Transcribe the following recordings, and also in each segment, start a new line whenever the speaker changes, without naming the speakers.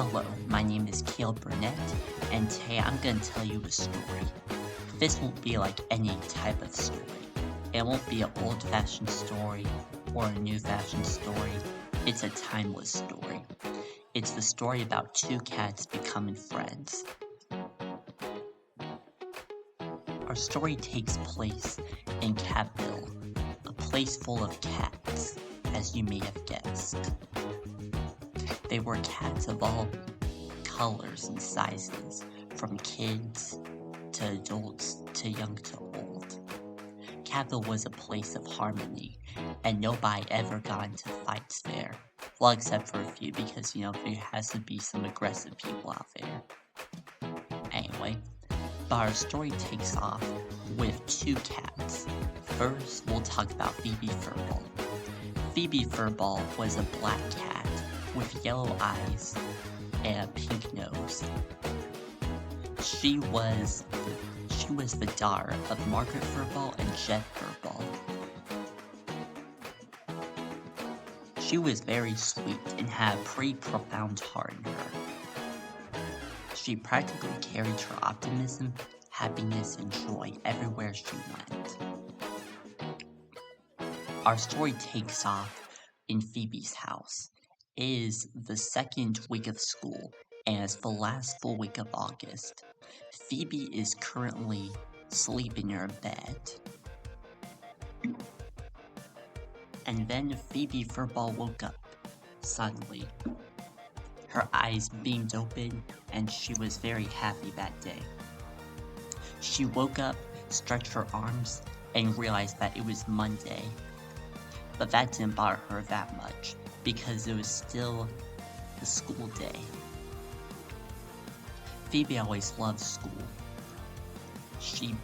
Hello, my name is Caleb Burnett, and today I'm going to tell you a story. This won't be like any type of story. It won't be an old-fashioned story or a new-fashioned story. It's a timeless story. It's the story about two cats becoming friends. Our story takes place in Catville, a place full of cats, as you may have guessed. They were cats of all colors and sizes, from kids to adults to young to old. Catville was a place of harmony, and nobody ever got into fights there. Well, except for a few, because, there has to be some aggressive people out there. Anyway, but our story takes off with two cats. First, we'll talk about Phoebe Furball. Phoebe Furball was a black cat with yellow eyes and a pink nose. She was the daughter of Margaret Furball and Jeff Furball. She was very sweet and had a pretty profound heart in her. She practically carried her optimism, happiness, and joy everywhere she went. Our story takes off in Phoebe's house. It is the second week of school, and it's the last full week of August. Phoebe is currently sleeping in her bed. And then Phoebe Furball woke up, suddenly. Her eyes beamed open, and she was very happy that day. She woke up, stretched her arms, and realized that it was Monday. But that didn't bother her that much, because it was still the school day. Phoebe always loved school. She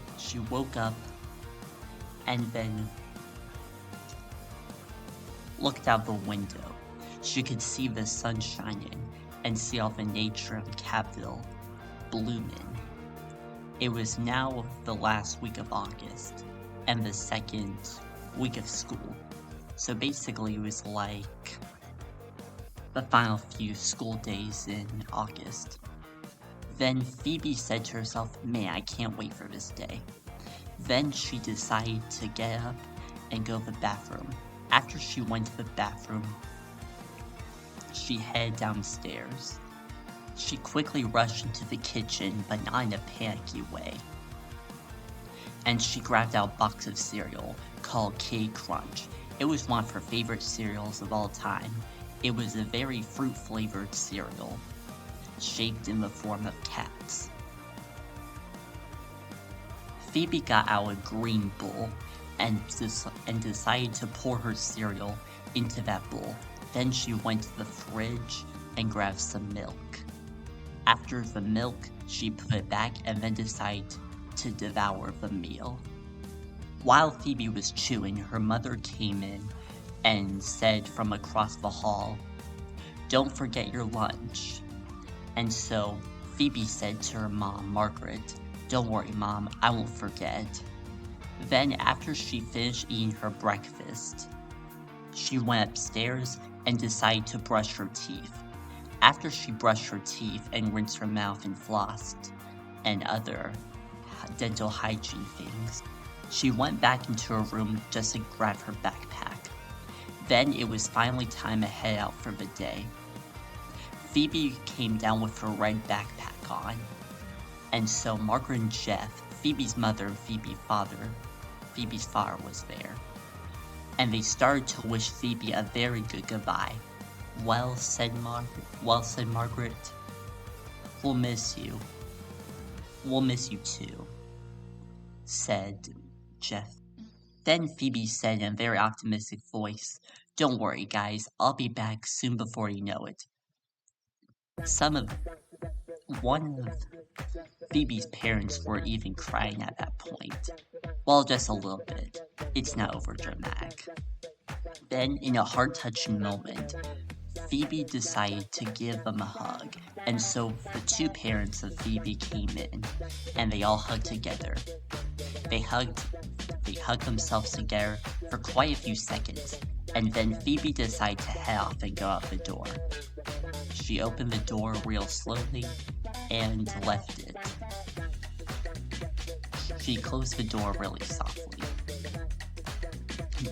woke up and then looked out the window. She could see the sun shining and see all the nature of Catville blooming. It was now the last week of August and the second week of school. So basically it was like the final few school days in August. Then Phoebe said to herself, man, I can't wait for this day. Then she decided to get up and go to the bathroom. After she went to the bathroom, she headed downstairs. She quickly rushed into the kitchen, but not in a panicky way. And she grabbed out a box of cereal called Kitty Crunch. It was one of her favorite cereals of all time. It was a very fruit-flavored cereal, shaped in the form of cats. Phoebe got out a green bowl and decided to pour her cereal into that bowl. Then she went to the fridge and grabbed some milk. After the milk, she put it back and then decided to devour the meal. While Phoebe was chewing, her mother came in and said from across the hall, "Don't forget your lunch." And so Phoebe said to her mom, Margaret, "Don't worry, Mom, I won't forget." Then after she finished eating her breakfast, she went upstairs and decided to brush her teeth. After she brushed her teeth and rinsed her mouth and flossed and other dental hygiene things, she went back into her room just to grab her backpack. Then it was finally time to head out for the day. Phoebe came down with her red backpack on, and so Margaret and Jeff, Phoebe's mother and Phoebe's father was there. And they started to wish Phoebe a very good goodbye. Well said, Margaret. We'll miss you. We'll miss you too, said Jeff. Then Phoebe said in a very optimistic voice, "Don't worry, guys, I'll be back soon before you know it." One of Phoebe's parents were even crying at that point. Well, just a little bit. It's not overdramatic. Then, in a heart-touching moment, Phoebe decided to give them a hug, and so the two parents of Phoebe came in, and they all hugged together. They hugged themselves together for quite a few seconds, and then Phoebe decided to head off and go out the door. She opened the door real slowly and left it. She closed the door really softly.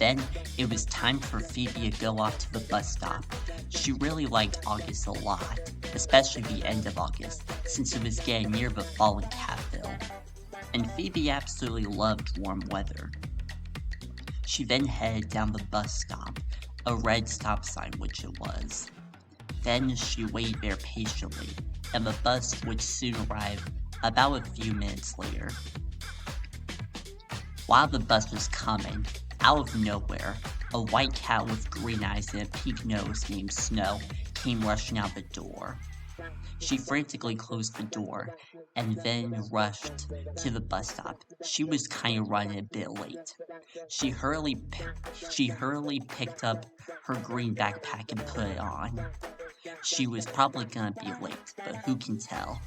Then it was time for Phoebe to go off to the bus stop. She really liked August a lot, especially the end of August, since it was getting near the fall in Catville. And Phoebe absolutely loved warm weather. She then headed down the bus stop, a red stop sign which it was. Then she waited there patiently, and the bus would soon arrive about a few minutes later. While the bus was coming, out of nowhere, a white cat with green eyes and a pink nose named Snow came rushing out the door. She frantically closed the door and then rushed to the bus stop. She was kind of running a bit late. She hurriedly picked up her green backpack and put it on. She was probably gonna be late, but who can tell?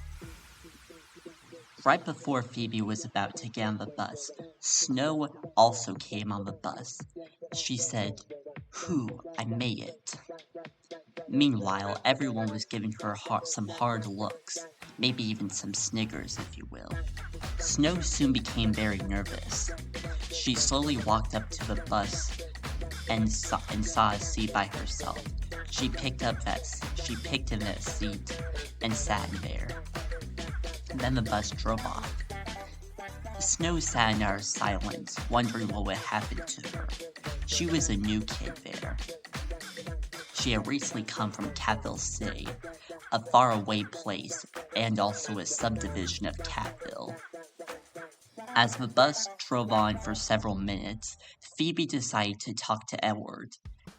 Right before Phoebe was about to get on the bus, Snow also came on the bus. She said, "Whew, I made it." Meanwhile, everyone was giving her some hard looks, maybe even some sniggers, if you will. Snow soon became very nervous. She slowly walked up to the bus and saw a seat by herself. She picked in that seat and sat there. Then the bus drove off. Snow sat in utter silence, wondering what would happen to her. She was a new kid there. She had recently come from Catville City, a faraway place, and also a subdivision of Catville. As the bus drove on for several minutes, Phoebe decided to talk to Edward.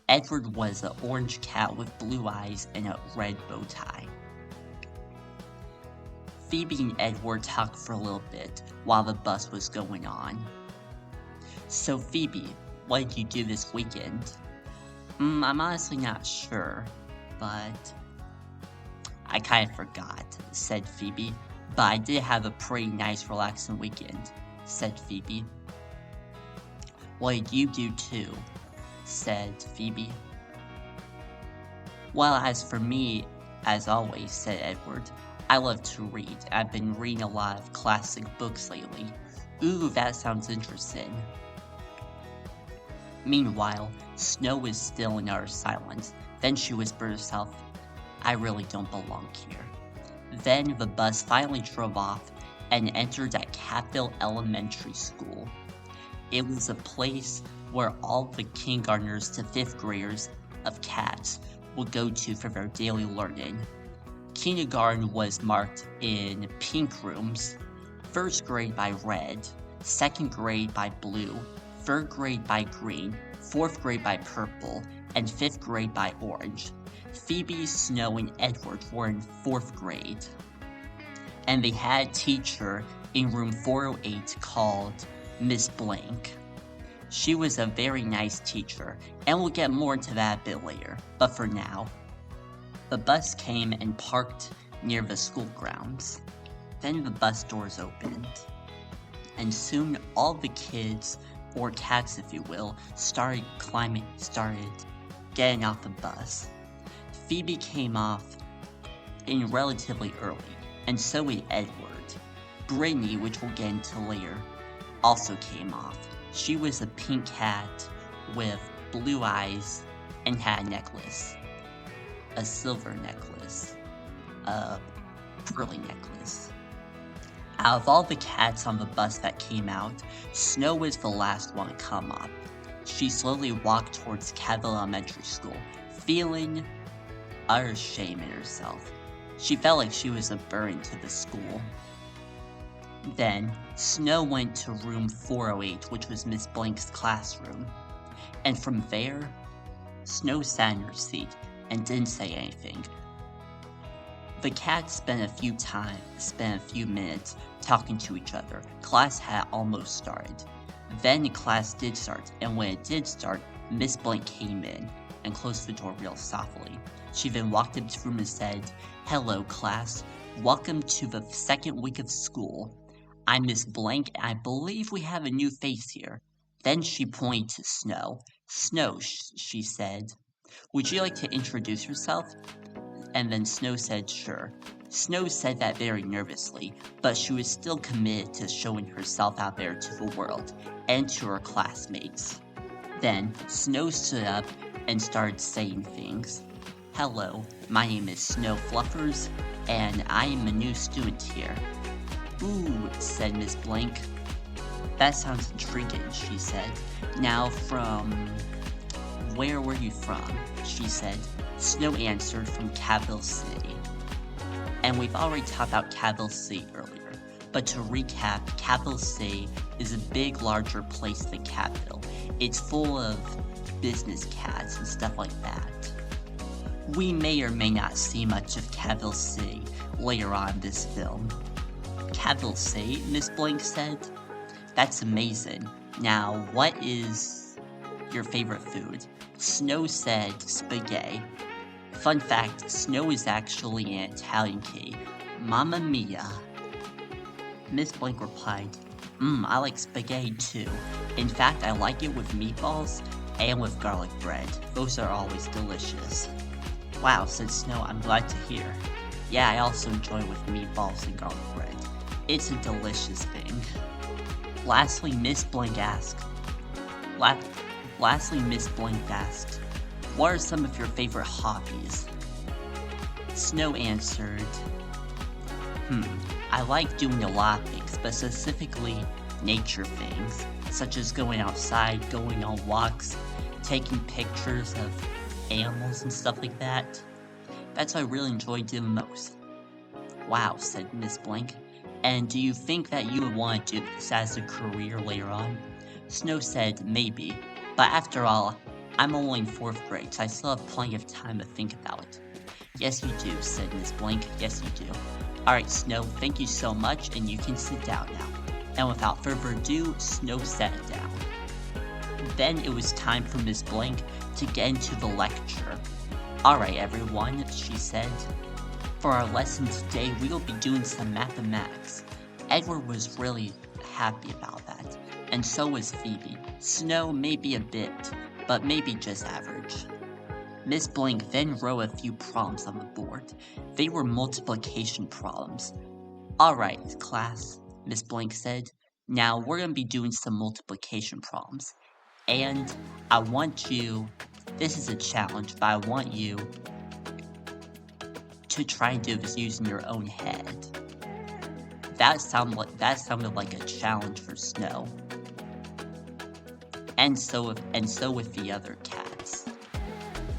Edward was an orange cat with blue eyes and a red bow tie. Phoebe and Edward talked for a little bit while the bus was going on. "So Phoebe, what did you do this weekend?" I'm honestly not sure, but I kind of forgot," said Phoebe. "But I did have a pretty nice relaxing weekend," said Phoebe. "What did you do too?" said Phoebe. "Well, as for me, as always," said Edward, "I love to read. I've been reading a lot of classic books lately." "Ooh, that sounds interesting." Meanwhile, Snow was still in utter silence. Then she whispered to herself, "I really don't belong here." Then the bus finally drove off and entered at Catville Elementary School. It was a place where all the kindergartners to 5th graders of cats would go to for their daily learning. Kindergarten was marked in pink rooms, 1st grade by red, 2nd grade by blue, 3rd grade by green, 4th grade by purple, and 5th grade by orange. Phoebe, Snow, and Edward were in 4th grade. And they had a teacher in room 408 called Miss Blank. She was a very nice teacher, and we'll get more into that a bit later, but for now. The bus came and parked near the school grounds. Then the bus doors opened, and soon all the kids, or cats if you will, started getting off the bus. Phoebe came off in relatively early, and so did Edward. Brittany, which we'll get into later, also came off. She was a pink cat with blue eyes and had a necklace. A silver necklace. A pearly necklace. Out of all the cats on the bus that came out, Snow was the last one to come up. She slowly walked towards Catville Elementary School, feeling utter shame in herself. She felt like she was a burden to the school. Then, Snow went to room 408, which was Miss Blank's classroom. And from there, Snow sat in her seat and didn't say anything. The cats spent a few minutes talking to each other. Class had almost started. Then class did start, and when it did start, Miss Blank came in and closed the door real softly. She then walked up to the room and said, "Hello, class. Welcome to the 2nd week of school. I'm Miss Blank, and I believe we have a new face here." Then she pointed to Snow. "Snow," she said, "would you like to introduce yourself?" And then Snow said sure. Snow said that very nervously, but she was still committed to showing herself out there to the world and to her classmates. Then Snow stood up and started saying things. Hello, my name is Snow Fluffers, and I am a new student here. Ooh, said Miss Blank. That sounds intriguing, she said. Now where were you from? She said. Snow answered from Capital City. And we've already talked about Capital City earlier, but to recap, Capital City is a big, larger place than Capital. It's full of business cats and stuff like that. We may or may not see much of Capital City later on in this film. Capital City, Miss Blank said. That's amazing. Now, what is your favorite food? Snow said spaghetti. Fun fact, Snow is actually an Italian kid. Mamma mia. Miss Blank replied, I like spaghetti too. In fact, I like it with meatballs and with garlic bread. Those are always delicious. Wow, said Snow, I'm glad to hear. Yeah, I also enjoy it with meatballs and garlic bread. It's a delicious thing. Lastly, Miss Blank asked, what are some of your favorite hobbies? Snow answered, I like doing a lot of things, but specifically nature things, such as going outside, going on walks, taking pictures of animals and stuff like that. That's what I really enjoy doing most. Wow, said Miss Blank. And do you think that you would want to do this as a career later on? Snow said maybe, but after all, I'm only in 4th grade, so I still have plenty of time to think about it. Yes you do, said Miss Blank, yes you do. Alright Snow, thank you so much, and you can sit down now. And without further ado, Snow sat down. Then it was time for Miss Blank to get into the lecture. Alright everyone, she said. For our lesson today, we will be doing some mathematics. Edward was really happy about that, and so was Phoebe. Snow maybe a bit, but maybe just average. Miss Blank then wrote a few problems on the board. They were multiplication problems. Alright, class, Miss Blank said. Now we're going to be doing some multiplication problems. And I want you, this is a challenge, but I want you to try and do this using your own head. That sounded like a challenge for Snow. And so with the other cats.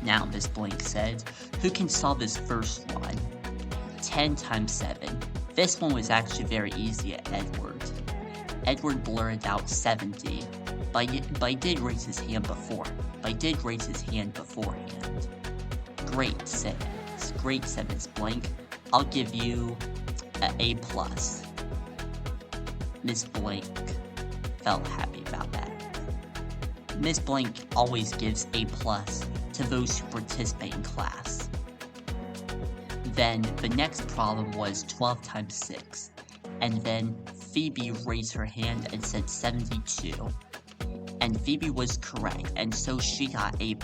Now, Miss Blank said, who can solve this first one? 10 times 7. This one was actually very easy at Edward. Edward blurted out 70, but he did raise his hand beforehand. Great, said Miss Blank. I'll give you an A+. Miss Blank felt happy about that. Miss Blank always gives A+ to those who participate in class. Then the next problem was 12 times 6, and then Phoebe raised her hand and said 72. And Phoebe was correct, and so she got A+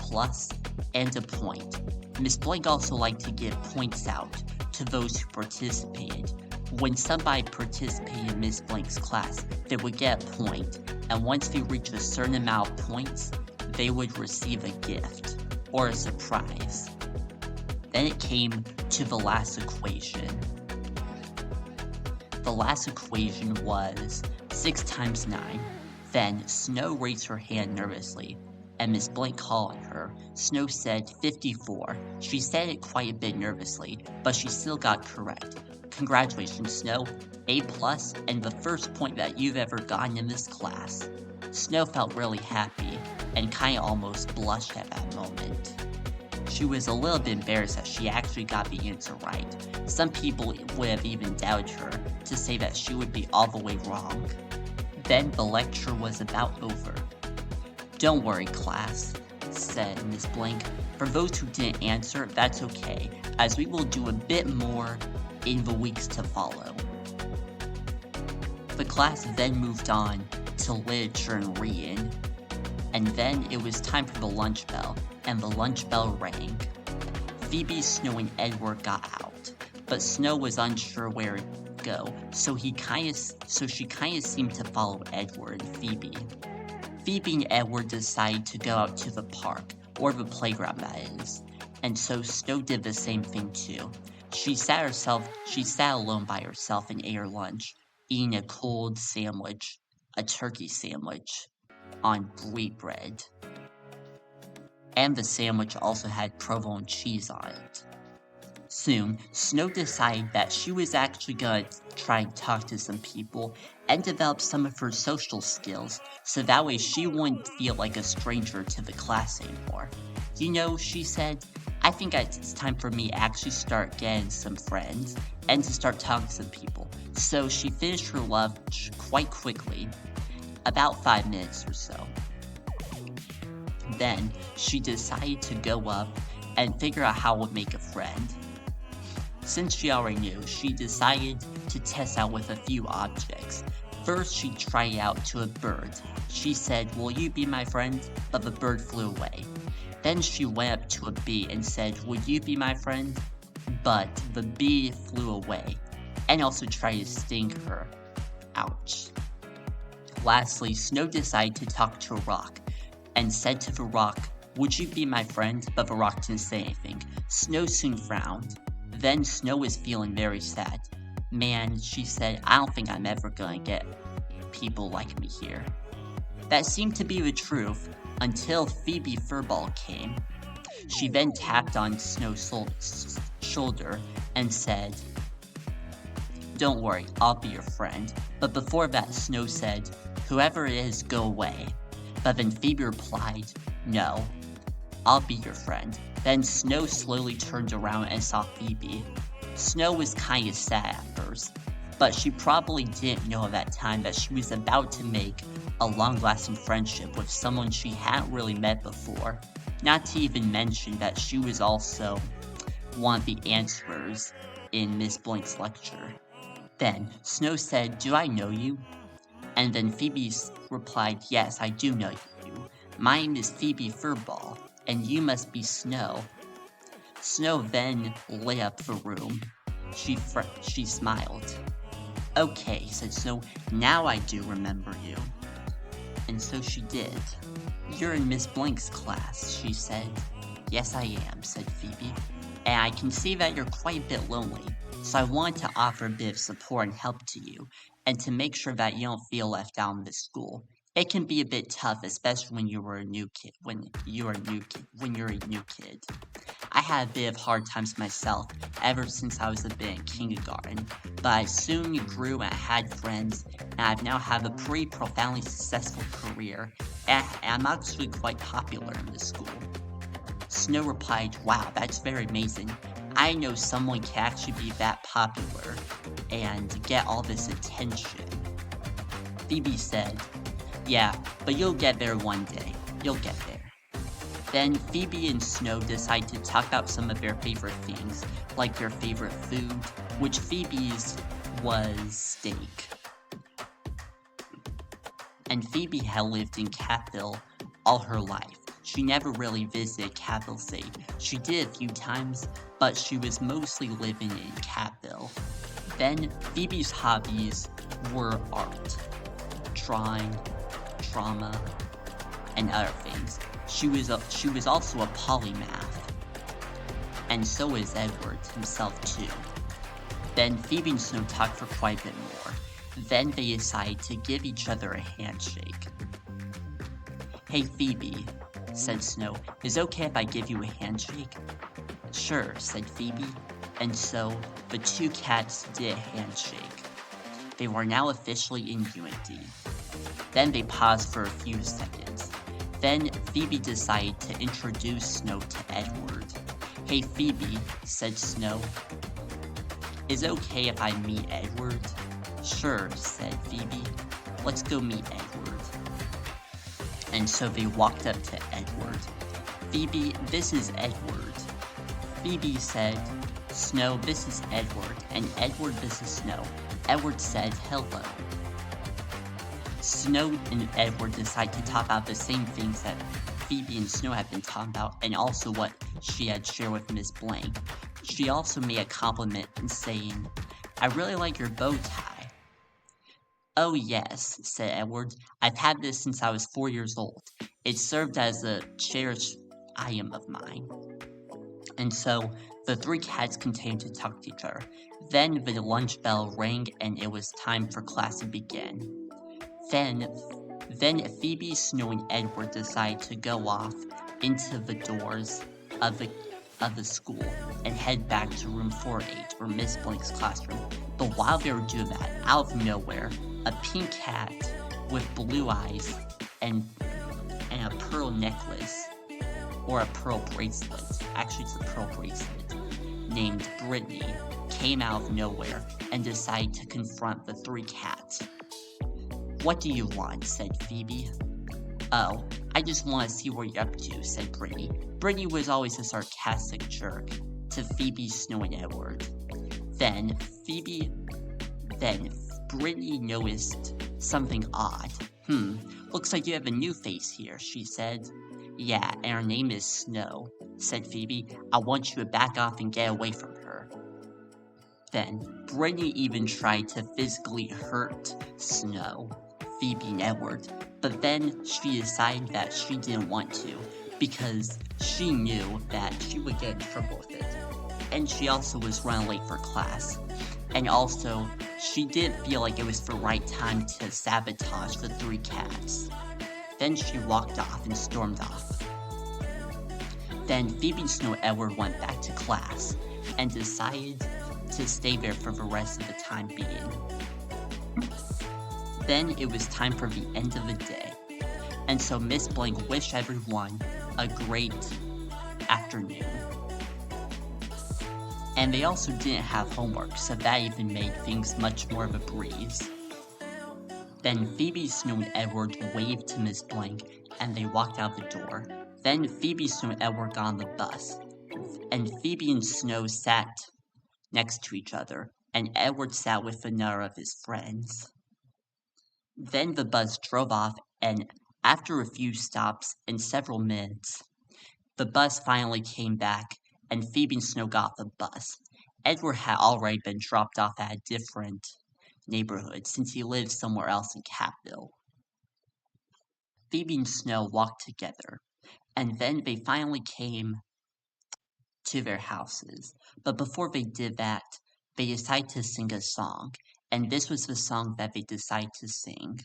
and a point. Miss Blank also liked to give points out to those who participated. When somebody participated in Miss Blank's class, they would get a point, and once they reached a certain amount of points, they would receive a gift, or a surprise. Then it came to the last equation. The last equation was 6 times 9. Then Snow raised her hand nervously, and Miss Blank called on her. Snow said 54. She said it quite a bit nervously, but she still got correct. Congratulations, Snow. A+, and the first point that you've ever gotten in this class. Snow felt really happy, and kinda almost blushed at that moment. She was a little bit embarrassed that she actually got the answer right. Some people would have even doubted her to say that she would be all the way wrong. Then the lecture was about over. Don't worry, class, said Miss Blank. For those who didn't answer, that's okay, as we will do a bit more in the weeks to follow. The class then moved on to literature and reading, and then it was time for the lunch bell, and the lunch bell rang. Phoebe, Snow, and Edward got out, but Snow was unsure where to go, so she kinda seemed to follow Edward and Phoebe. Phoebe and Edward decided to go out to the park, or the playground that is, and so Snow did the same thing too. She sat alone by herself and ate her lunch, eating a cold sandwich, a turkey sandwich, on wheat bread. And the sandwich also had provolone cheese on it. Soon, Snow decided that she was actually going to try and talk to some people and develop some of her social skills, so that way she wouldn't feel like a stranger to the class anymore. You know, she said, I think it's time for me to actually start getting some friends and to start talking to some people. So she finished her lunch quite quickly, about 5 minutes or so. Then, she decided to go up and figure out how to make a friend. Since she already knew, she decided to test out with a few objects. First, she tried out to a bird. She said, "Will you be my friend?" But the bird flew away. Then she went up to a bee and said, "Would you be my friend?" But the bee flew away and also tried to sting her. Ouch. Lastly, Snow decided to talk to a rock and said to the rock, "Would you be my friend?" But the rock didn't say anything. Snow soon frowned. Then Snow was feeling very sad. "Man," she said, "I don't think I'm ever gonna get people like me here." That seemed to be the truth until Phoebe Furball came. She then tapped on Snow's shoulder and said, "Don't worry, I'll be your friend." But before that, Snow said, "Whoever it is, go away." But then Phoebe replied, "No, I'll be your friend." Then Snow slowly turned around and saw Phoebe. Snow was kinda sad at first, but she probably didn't know at that time that she was about to make a long-lasting friendship with someone she hadn't really met before. Not to even mention that she was also one of the answerers in Miss Blank's lecture. Then Snow said, "Do I know you?" And then Phoebe replied, "Yes, I do know you. My name is Phoebe Furball, and you must be Snow." Snow then lit up the room. She smiled. "Okay," said Snow, "now I do remember you." And so she did. "You're in Miss Blank's class," she said. "Yes, I am," said Phoebe. "And I can see that you're quite a bit lonely, so I wanted to offer a bit of support and help to you, and to make sure that you don't feel left out in this school. It can be a bit tough, especially when you're a new kid. I had a bit of hard times myself ever since I was a bit in kindergarten, but I soon grew and had friends, and I've now have a pretty profoundly successful career, and I'm actually quite popular in this school." Snow replied, "Wow, that's very amazing. I know someone can actually be that popular and get all this attention." Phoebe said, "Yeah, but you'll get there one day. You'll get there." Then Phoebe and Snow decide to talk about some of their favorite things, like their favorite food, which Phoebe's was steak. And Phoebe had lived in Capital all her life. She never really visited Capital City. She did a few times, but she was mostly living in Capital. Then Phoebe's hobbies were art, drawing, drama, and other things. She was also a polymath, and so is Edward himself too. Then Phoebe and Snow talked for quite a bit more. Then they decided to give each other a handshake. "Hey Phoebe," said Snow, "is it okay if I give you a handshake?" "Sure," said Phoebe, and so the two cats did a handshake. They were now officially in unity. Then they paused for a few seconds. Then Phoebe decided to introduce Snow to Edward. "Hey Phoebe," said Snow, "is it okay if I meet Edward?" "Sure," said Phoebe, "let's go meet Edward." And so they walked up to Edward. "Phoebe, this is Edward." Phoebe said, "Snow, this is Edward," and Edward, this is Snow. Edward said, "Hello." Snow and Edward decide to talk about the same things that Phoebe and Snow had been talking about, and also what she had shared with Miss Blank. She also made a compliment in saying, "I really like your bow tie." "Oh yes," said Edward, "I've had this since I was 4 years old. It served as a cherished item of mine." And so the three cats continued to talk to each other. Then the lunch bell rang and it was time for class to begin. Then Phoebe, Snow, and Edward decided to go off into the doors of the school and head back to room 408 or Miss Blank's classroom. But while they were doing that, out of nowhere, a pink cat with blue eyes and a pearl necklace, or a pearl bracelet, actually it's a pearl bracelet, named Brittany, came out of nowhere and decided to confront the three cats. "What do you want?" said Phoebe. "Oh, I just want to see what you're up to," said Brittany. Brittany was always a sarcastic jerk to Phoebe, Snow, and Edward. Then Brittany noticed something odd. Looks like you have a new face here," she said. "Yeah, and her name is Snow," said Phoebe. "I want you to back off and get away from her." Then Brittany even tried to physically hurt Snow, Phoebe, and Edward, but then she decided that she didn't want to because she knew that she would get in trouble with it. And she also was running late for class. And also, she didn't feel like it was the right time to sabotage the three cats. Then she walked off and stormed off. Then Phoebe, Snow, and Edward went back to class and decided to stay there for the rest of the time being. Then it was time for the end of the day, and so Miss Blank wished everyone a great afternoon. And they also didn't have homework, so that even made things much more of a breeze. Then Phoebe, Snow, and Edward waved to Miss Blank, and they walked out the door. Then Phoebe, Snow, and Edward got on the bus, and Phoebe and Snow sat next to each other, and Edward sat with another of his friends. Then the bus drove off, and after a few stops and several minutes, the bus finally came back, and Phoebe and Snow got off the bus. Edward had already been dropped off at a different neighborhood since he lived somewhere else in Catville. Phoebe and Snow walked together, and then they finally came to their houses. But before they did that, they decided to sing a song, and this was the song that they decided to sing.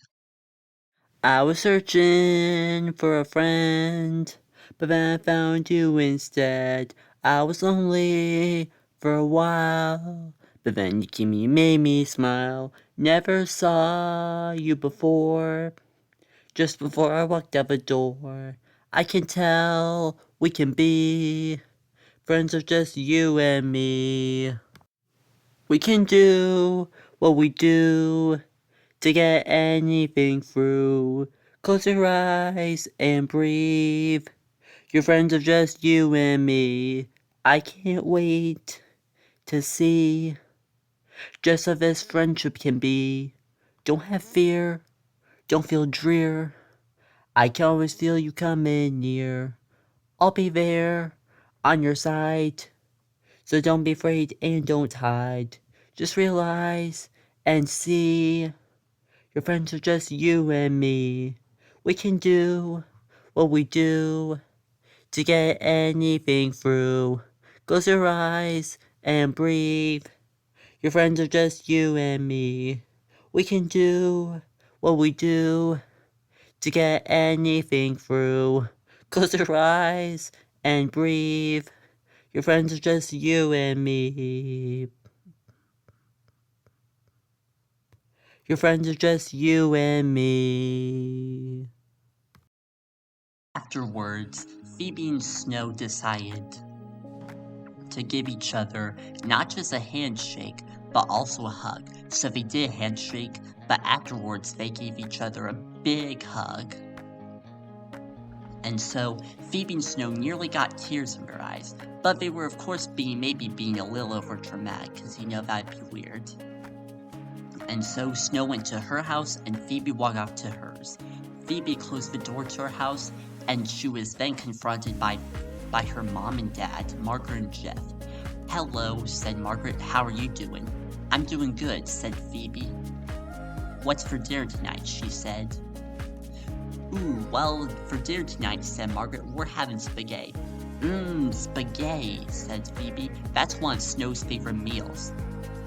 "I was searching for a friend, but then I found you instead. I was lonely for a while, but then you made me smile. Never saw you before, just before I walked out the door. I can tell we can be friends of just you and me. We can do what we do to get anything through. Close your eyes and breathe. Your friends are just you and me. I can't wait to see just how this friendship can be. Don't have fear, don't feel drear. I can always feel you coming near. I'll be there on your side, so don't be afraid and don't hide. Just realize and see your friends are just you and me. We can do what we do to get anything through. Close your eyes and breathe. Your friends are just you and me. We can do what we do to get anything through. Close your eyes and breathe. Your friends are just you and me. Your friends are just you and me.
Afterwards, Phoebe and Snow decided to give each other not just a handshake, but also a hug. So they did a handshake, but afterwards they gave each other a big hug. And so Phoebe and Snow nearly got tears in their eyes, but they were of course being a little over dramatic, because that'd be weird. And so Snow went to her house and Phoebe walked off to hers. Phoebe closed the door to her house, and she was then confronted by her mom and dad, Margaret and Jeff. "Hello," said Margaret. "How are you doing?" "I'm doing good," said Phoebe. "What's for dinner tonight?" she said. "Ooh, well, for dinner tonight," said Margaret, "we're having spaghetti." Spaghetti," said Phoebe. "That's one of Snow's favorite meals."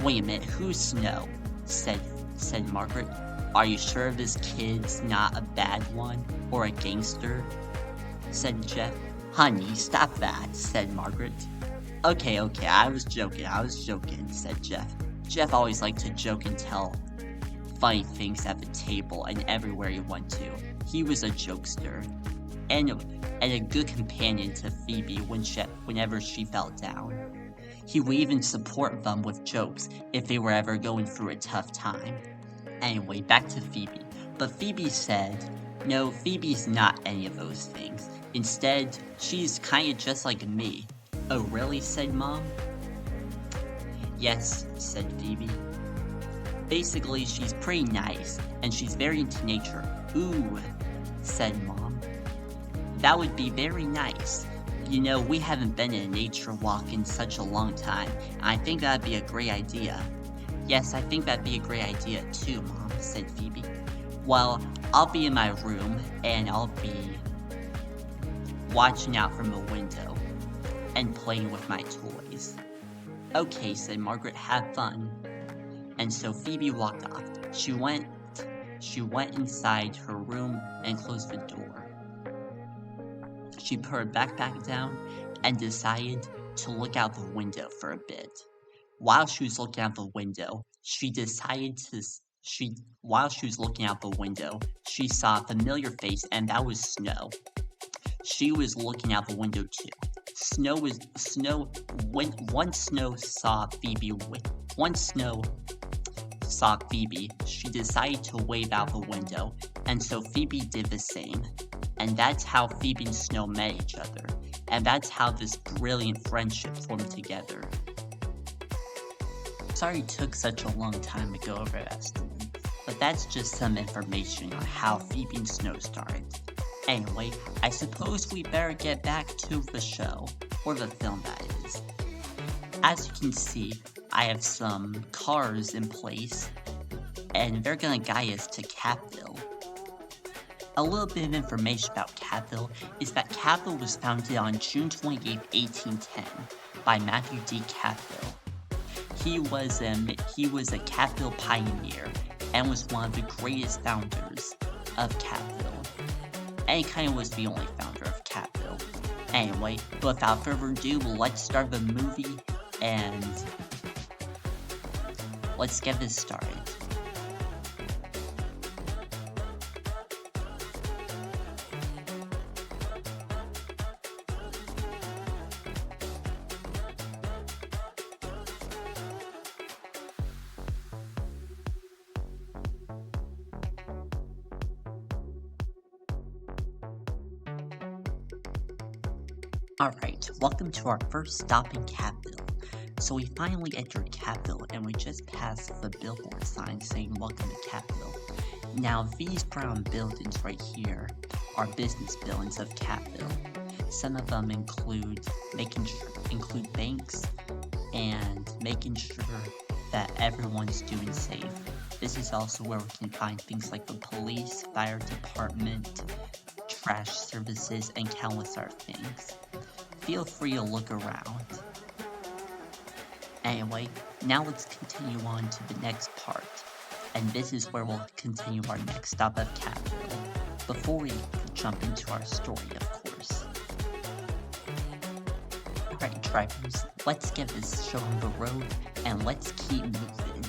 "Wait a minute, who's Snow?" said Margaret. "Are you sure this kid's not a bad one, or a gangster?" said Jeff. "Honey, stop that," said Margaret. Okay, I was joking, said Jeff. Jeff always liked to joke and tell funny things at the table and everywhere he went to. He was a jokester, and a good companion to Phoebe whenever she felt down. He would even support them with jokes if they were ever going through a tough time. Anyway, back to Phoebe. But Phoebe said, "No, Phoebe's not any of those things. Instead, she's kinda just like me." "Oh, really?" said Mom. "Yes," said Phoebe. "Basically, she's pretty nice, and she's very into nature." "Ooh," said Mom. "That would be very nice. You know, we haven't been in a nature walk in such a long time, and I think that'd be a great idea." "Yes, I think that'd be a great idea too, Mom," said Phoebe. "Well, I'll be in my room, and I'll be watching out from the window and playing with my toys." "Okay," said Margaret, "have fun." And so Phoebe walked off. She went inside her room and closed the door. She put her backpack down and decided to look out the window for a bit. While she was looking out the window, she saw a familiar face, and that was Snow. She was looking out the window too. Once Snow saw Phoebe, she decided to wave out the window, and so Phoebe did the same. And that's how Phoebe and Snow met each other, and that's how this brilliant friendship formed together. Sorry it took such a long time to go over that story, but that's just some information on how Phoebe and Snow started. Anyway, I suppose we better get back to the show, or the film that is. As you can see, I have some cars in place, and they're gonna guide us to Capville. A little bit of information about Capville is that Capville was founded on June 28, 1810, by Matthew D. Capville. He was a Capville pioneer and was one of the greatest founders of Capville. And he kind of was the only founder of Capville. Anyway, without further ado, let's start the movie and let's get this started. Alright, welcome to our first stop in Capville. So we finally entered Capville and we just passed the billboard sign saying welcome to Capville. Now these brown buildings right here are business buildings of Capville. Some of them include banks and making sure that everyone's doing safe. This is also where we can find things like the police, fire department, trash services, and countless other things. Feel free to look around. Anyway, now let's continue on to the next part. And this is where we'll continue our next stop of Capville. Before we jump into our story, of course. Alright, drivers, let's get this show on the road and let's keep moving.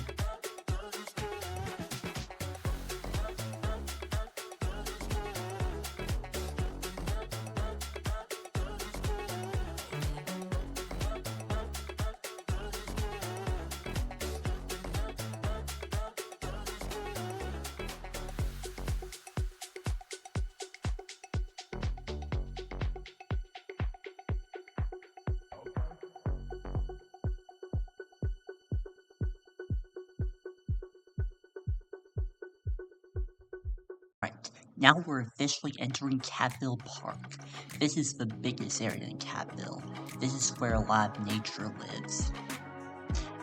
Right, now we're officially entering Catville Park. This is the biggest area in Catville. This is where a lot of nature lives.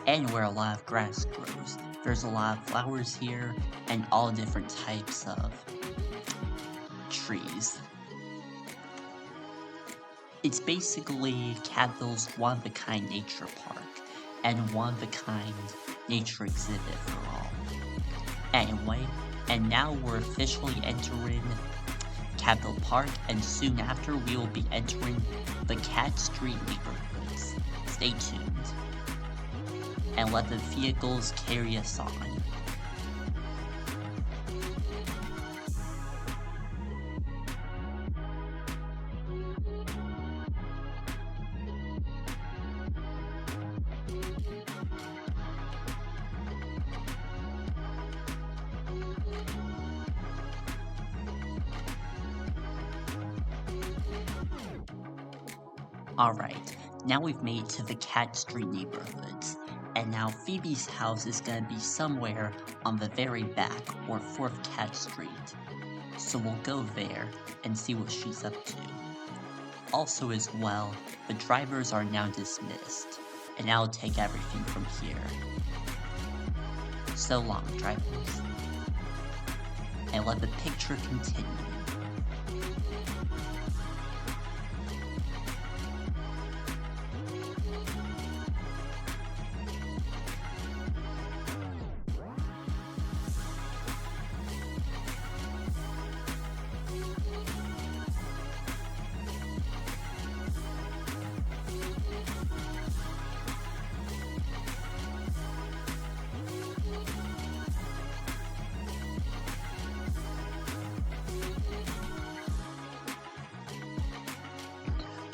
And where a lot of grass grows. There's a lot of flowers here, and all different types of trees. It's basically Catville's one-of-a-kind nature park, and one-of-a-kind nature exhibit for all. Anyway, and now we're officially entering Catville Park, and soon after we will be entering the Cat Street neighborhoods. Stay tuned, and let the vehicles carry us on. Alright, now we've made it to the Cat Street neighborhoods, and now Phoebe's house is gonna be somewhere on the very back or 4th Cat Street. So we'll go there and see what she's up to. Also as well, the drivers are now dismissed, and I'll take everything from here. So long, drivers. And let the picture continue.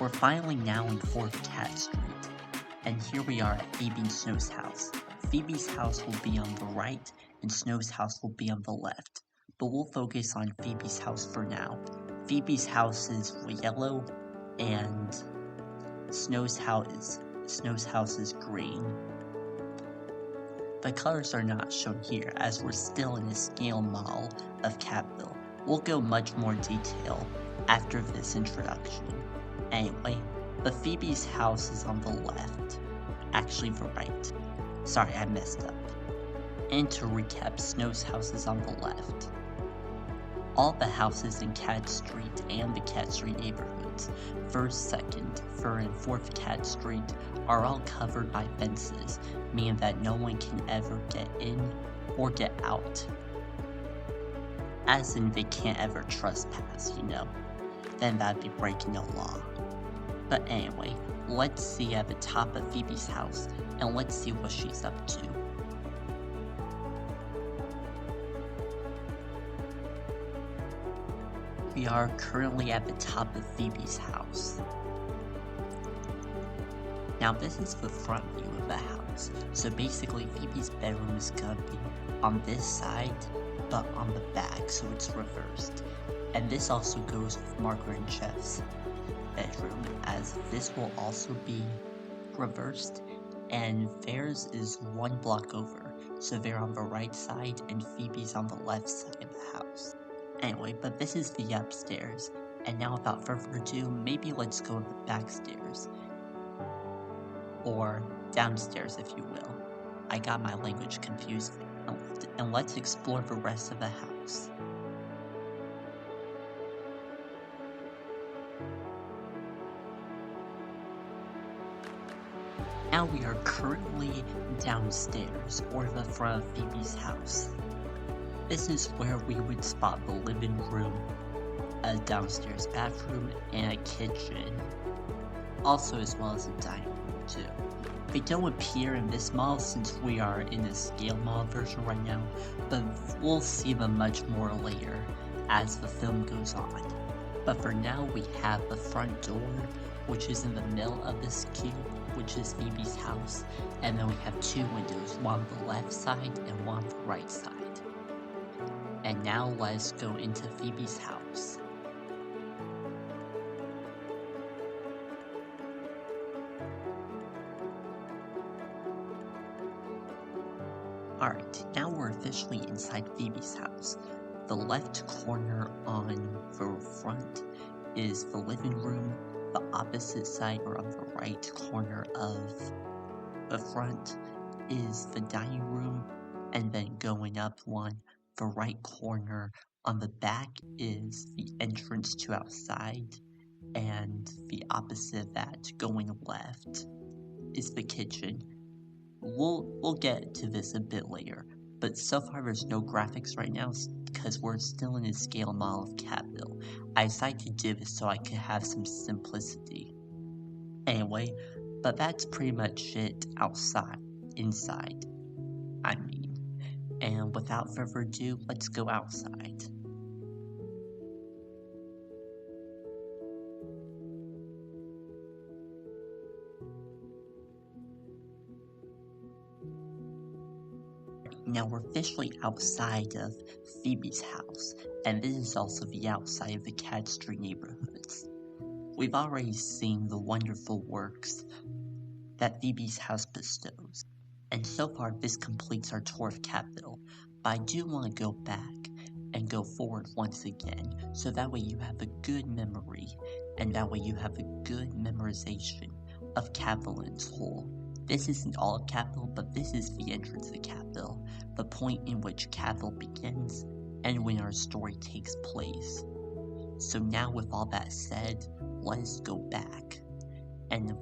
We're finally now in 4th Cat Street, and here we are at Phoebe and Snow's house. Phoebe's house will be on the right, and Snow's house will be on the left, but we'll focus on Phoebe's house for now. Phoebe's house is yellow, and Snow's house is green. The colors are not shown here, as we're still in the scale model of Catville. We'll go much more detail after this introduction. Anyway, but Phoebe's house is on the left. Actually, the right. Sorry, I messed up. And to recap, Snow's house is on the left. All the houses in Cat Street and the Cat Street neighborhoods, 1st, 2nd, 3rd, and 4th Cat Street, are all covered by fences, meaning that no one can ever get in or get out. As in, they can't ever trespass, you know. Then that'd be breaking the law. But anyway, let's see at the top of Phoebe's house, and let's see what she's up to. We are currently at the top of Phoebe's house. Now this is the front view of the house, so basically Phoebe's bedroom is gonna be on this side, but on the back, so it's reversed. And this also goes with Margaret and Jeff's bedroom, as this will also be reversed, and theirs is 1 block over, so they're on the right side and Phoebe's on the left side of the house. Anyway, but this is the upstairs, and now without further ado, maybe let's go to the back stairs. Or downstairs, if you will. I got my language confused, and let's explore the rest of the house. Now we are currently downstairs, or the front of Phoebe's house. This is where we would spot the living room, a downstairs bathroom, and a kitchen. Also as well as a dining room too. They don't appear in this model since we are in a scale model version right now, but we'll see them much more later as the film goes on. But for now we have the front door, which is in the middle of this cube, which is Phoebe's house, and then we have 2 windows, one on the left side and one on the right side. And now let's go into Phoebe's house. Alright, now we're officially inside Phoebe's house. the left corner on the front is the living room, the opposite side or on the right corner of the front is the dining room, and then going up one, the right corner on the back is the entrance to outside, and the opposite of that, going left, is the kitchen. We'll get to this a bit later, but so far there's no graphics right now because we're still in a scale model of Catville. I decided to do this so I could have some simplicity. Anyway, but that's pretty much it inside, I mean. And without further ado, let's go outside. Now we're officially outside of Phoebe's house, and this is also the outside of the Cat Street neighborhoods. We've already seen the wonderful works that Phoebe's house bestows, and so far this completes our tour of Catville, but I do want to go back and go forward once again, so that way you have a good memory, and that way you have a good memorization of Catville in its whole. This isn't all of Catville, but this is the entrance of Catville, the point in which Catville begins, and when our story takes place. So now with all that said, let's go back, and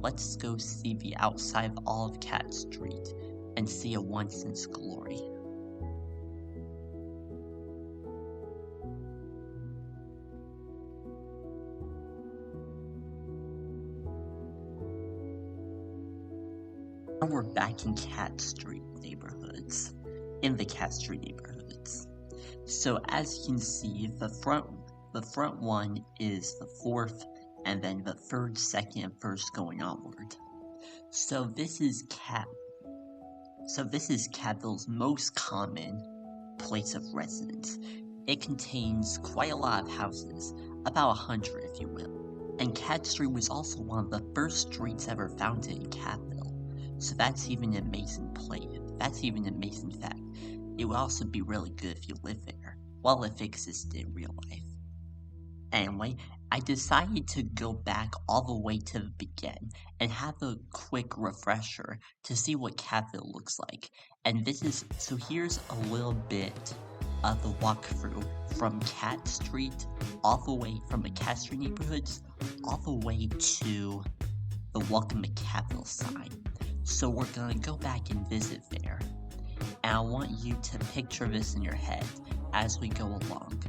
let's go see the outside of all of Cat Street, and see it once in its glory. Now we're back in Cat Street neighborhoods. So as you can see, the front one is the fourth, and then the third, second, and first going onward. So this is Catville's most common place of residence. It contains quite a lot of houses, about 100 if you will. And Cat Street was also one of the first streets ever founded in Catville. So that's even an amazing fact. It would also be really good if you lived there. Well, if it existed in real life. Anyway, I decided to go back all the way to the beginning and have a quick refresher to see what Catville looks like. And here's a little bit of the walkthrough from Cat Street, all the way from the Cat Street neighborhoods, all the way to the Welcome to Catville sign. So we're gonna go back and visit there. And I want you to picture this in your head as we go along.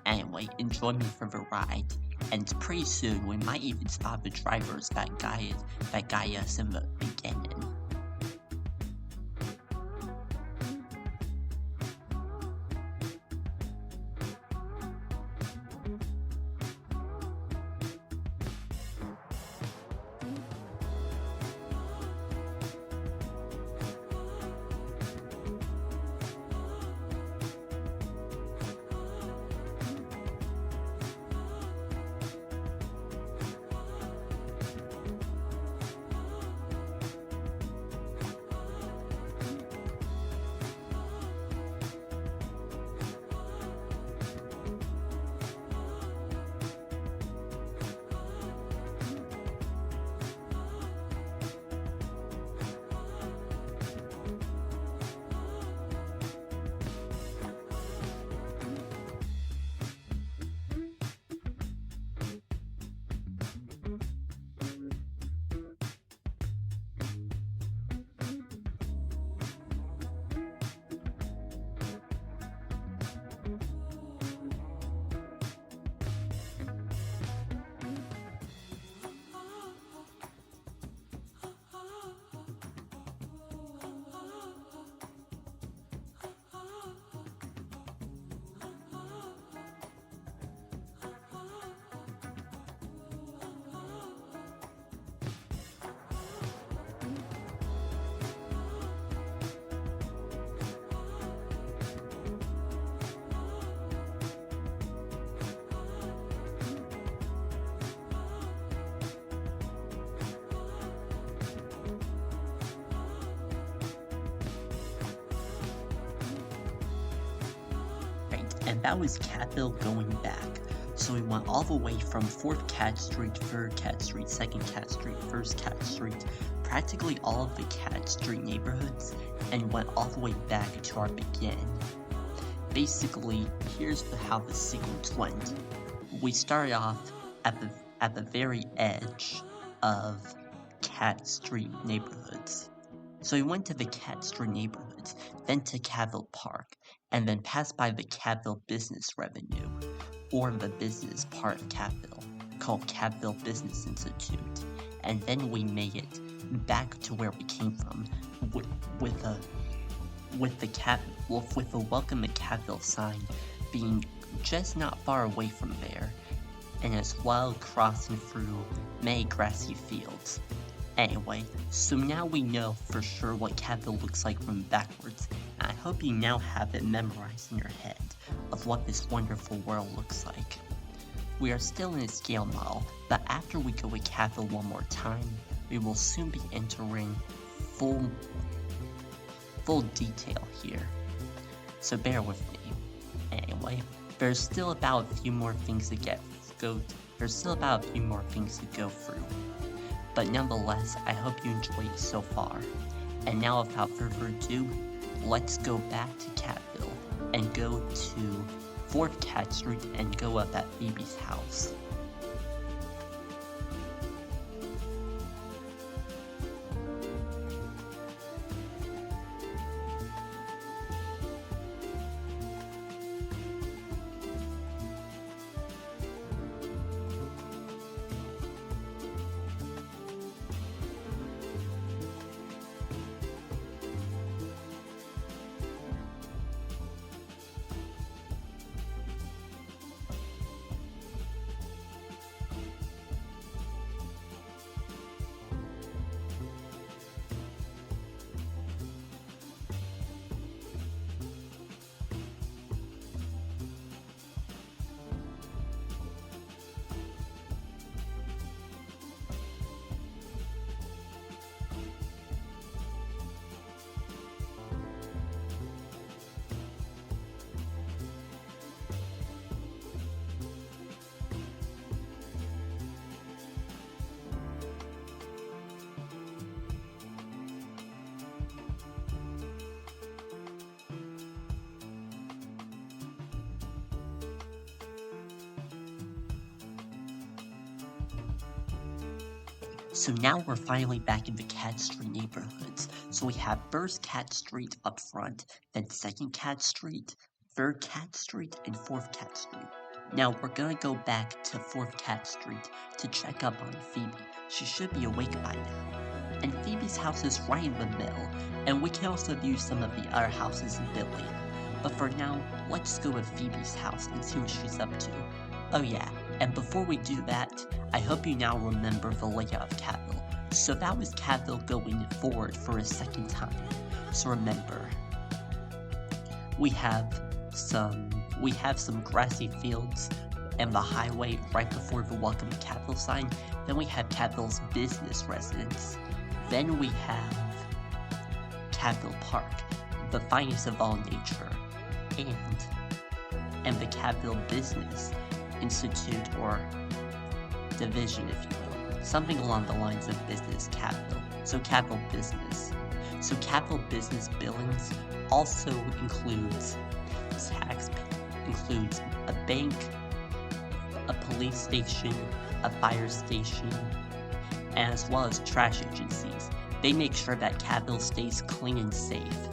Anyway, enjoy me for the ride, and pretty soon we might even spot the drivers that guide us in the beginning. and that was Catville going back. So we went all the way from 4th Cat Street, 3rd Cat Street, 2nd Cat Street, 1st Cat Street, practically all of the Cat Street neighborhoods, and went all the way back to our beginning. Basically, here's how the sequence went. We started off at the very edge of Cat Street neighborhoods. So we went to the Cat Street neighborhoods, then to Catville Park, and then passed by the Catville Business Revenue, or the business part of Catville, called Catville Business Institute, and then we made it back to where we came from, with the welcome to Catville sign being just not far away from there, and as well crossing through many grassy fields. Anyway, so now we know for sure what Catville looks like from backwards, and I hope you now have it memorized in your head of what this wonderful world looks like. We are still in a scale model, but after we go with Catville one more time, we will soon be entering full detail here. So bear with me. Anyway, there's still about a few more things to go through. But nonetheless, I hope you enjoyed it so far. And now without further ado, let's go back to Catville and go to 4th Cat Street and go up at Phoebe's house. So now we're finally back in the Cat Street neighborhoods. So we have 1st Cat Street up front, then 2nd Cat Street, 3rd Cat Street, and 4th Cat Street. Now we're gonna go back to 4th Cat Street to check up on Phoebe. She should be awake by now. And Phoebe's house is right in the middle, and we can also view some of the other houses in Billy. But for now, let's go with Phoebe's house and see what she's up to. Oh yeah, and before we do that, I hope you now remember the layout of Catville. So that was Catville going forward for a second time. So remember, we have some grassy fields and the highway right before the Welcome to Catville sign. Then we have Catville's business residence. Then we have Catville Park, the finest of all nature, and the Catville Business Institute, or division, if you will. Something along the lines of Business Catville. So Catville Business. So Catville Business billings also includes a bank, a police station, a fire station, and as well as trash agencies. They make sure that Catville stays clean and safe.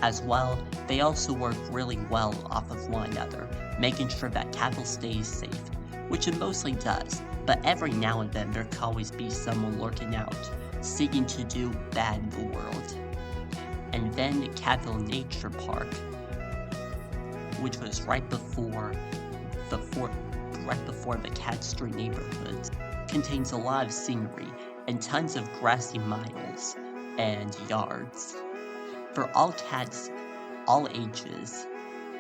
As well, they also work really well off of one another, making sure that Catville stays safe, which it mostly does, but every now and then there can always be someone lurking out, seeking to do bad in the world. And then Catville Nature Park, which was right before the Cat Street neighborhoods, contains a lot of scenery and tons of grassy miles and yards. For all cats, all ages,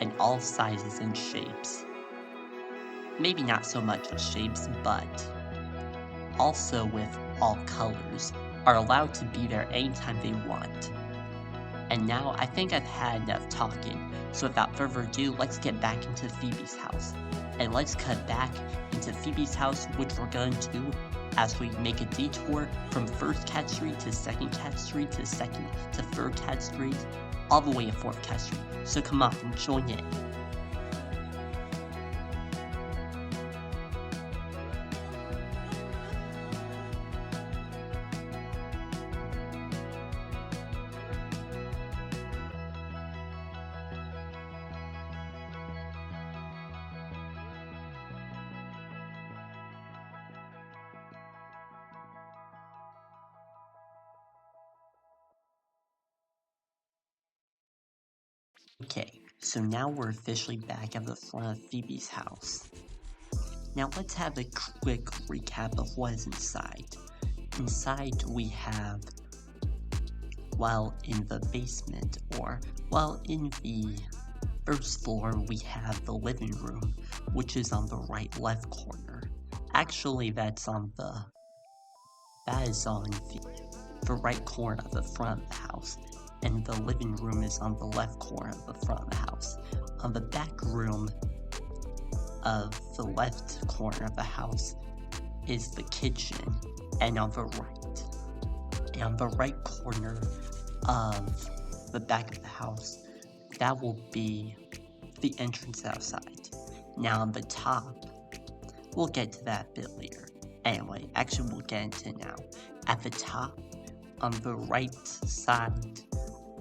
and all sizes and shapes. Maybe not so much with shapes, but also with all colors, are allowed to be there anytime they want. And now I think I've had enough talking, so without further ado, let's get back into Phoebe's house. And let's cut back into Phoebe's house, which we're going to do as we make a detour from first Cat Street to second Cat Street to third Cat Street, all the way to fourth Cat Street. So come on, join in. Okay, so now we're officially back at the front of Phoebe's house. Now let's have a quick recap of what is inside. Inside we have, while in the basement, or while in the first floor, we have the living room, which is on the right-left corner. Actually, that is on the right corner of the front of the house, and the living room is on the left corner of the front of the house. On the back room of the left corner of the house is the kitchen, and on the right corner of the back of the house, that will be the entrance outside. Now on the top, we'll get to that a bit later. Anyway, actually we'll get into it now. At the top, on the right side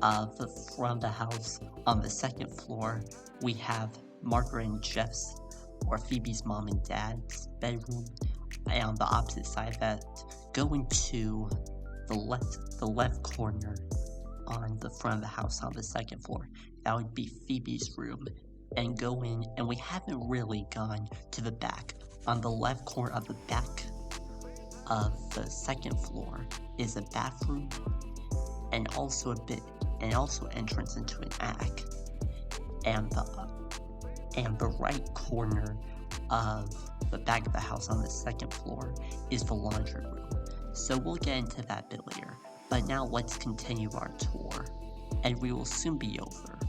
of the front of the house, on the second floor, we have Margaret and Jeff's, or Phoebe's mom and dad's bedroom. And on the opposite side of that, going to the left corner on the front of the house on the second floor, that would be Phoebe's room. And go in, and we haven't really gone to the back. On the left corner of the back of the second floor is a bathroom, and also entrance into an attic. And the right corner of the back of the house on the second floor is the laundry room. So we'll get into that a bit later. But now let's continue our tour, and we will soon be over.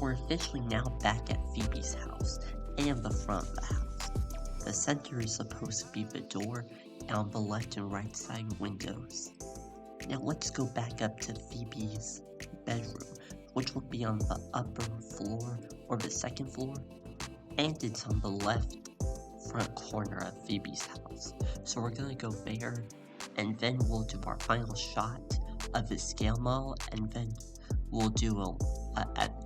We're officially now back at Phoebe's house, and the front of the house. The center is supposed to be the door, and on the left and right side windows. Now let's go back up to Phoebe's bedroom, which will be on the upper floor, or the second floor, and it's on the left front corner of Phoebe's house. So we're gonna go there, and then we'll do our final shot of the scale model, and then we'll do an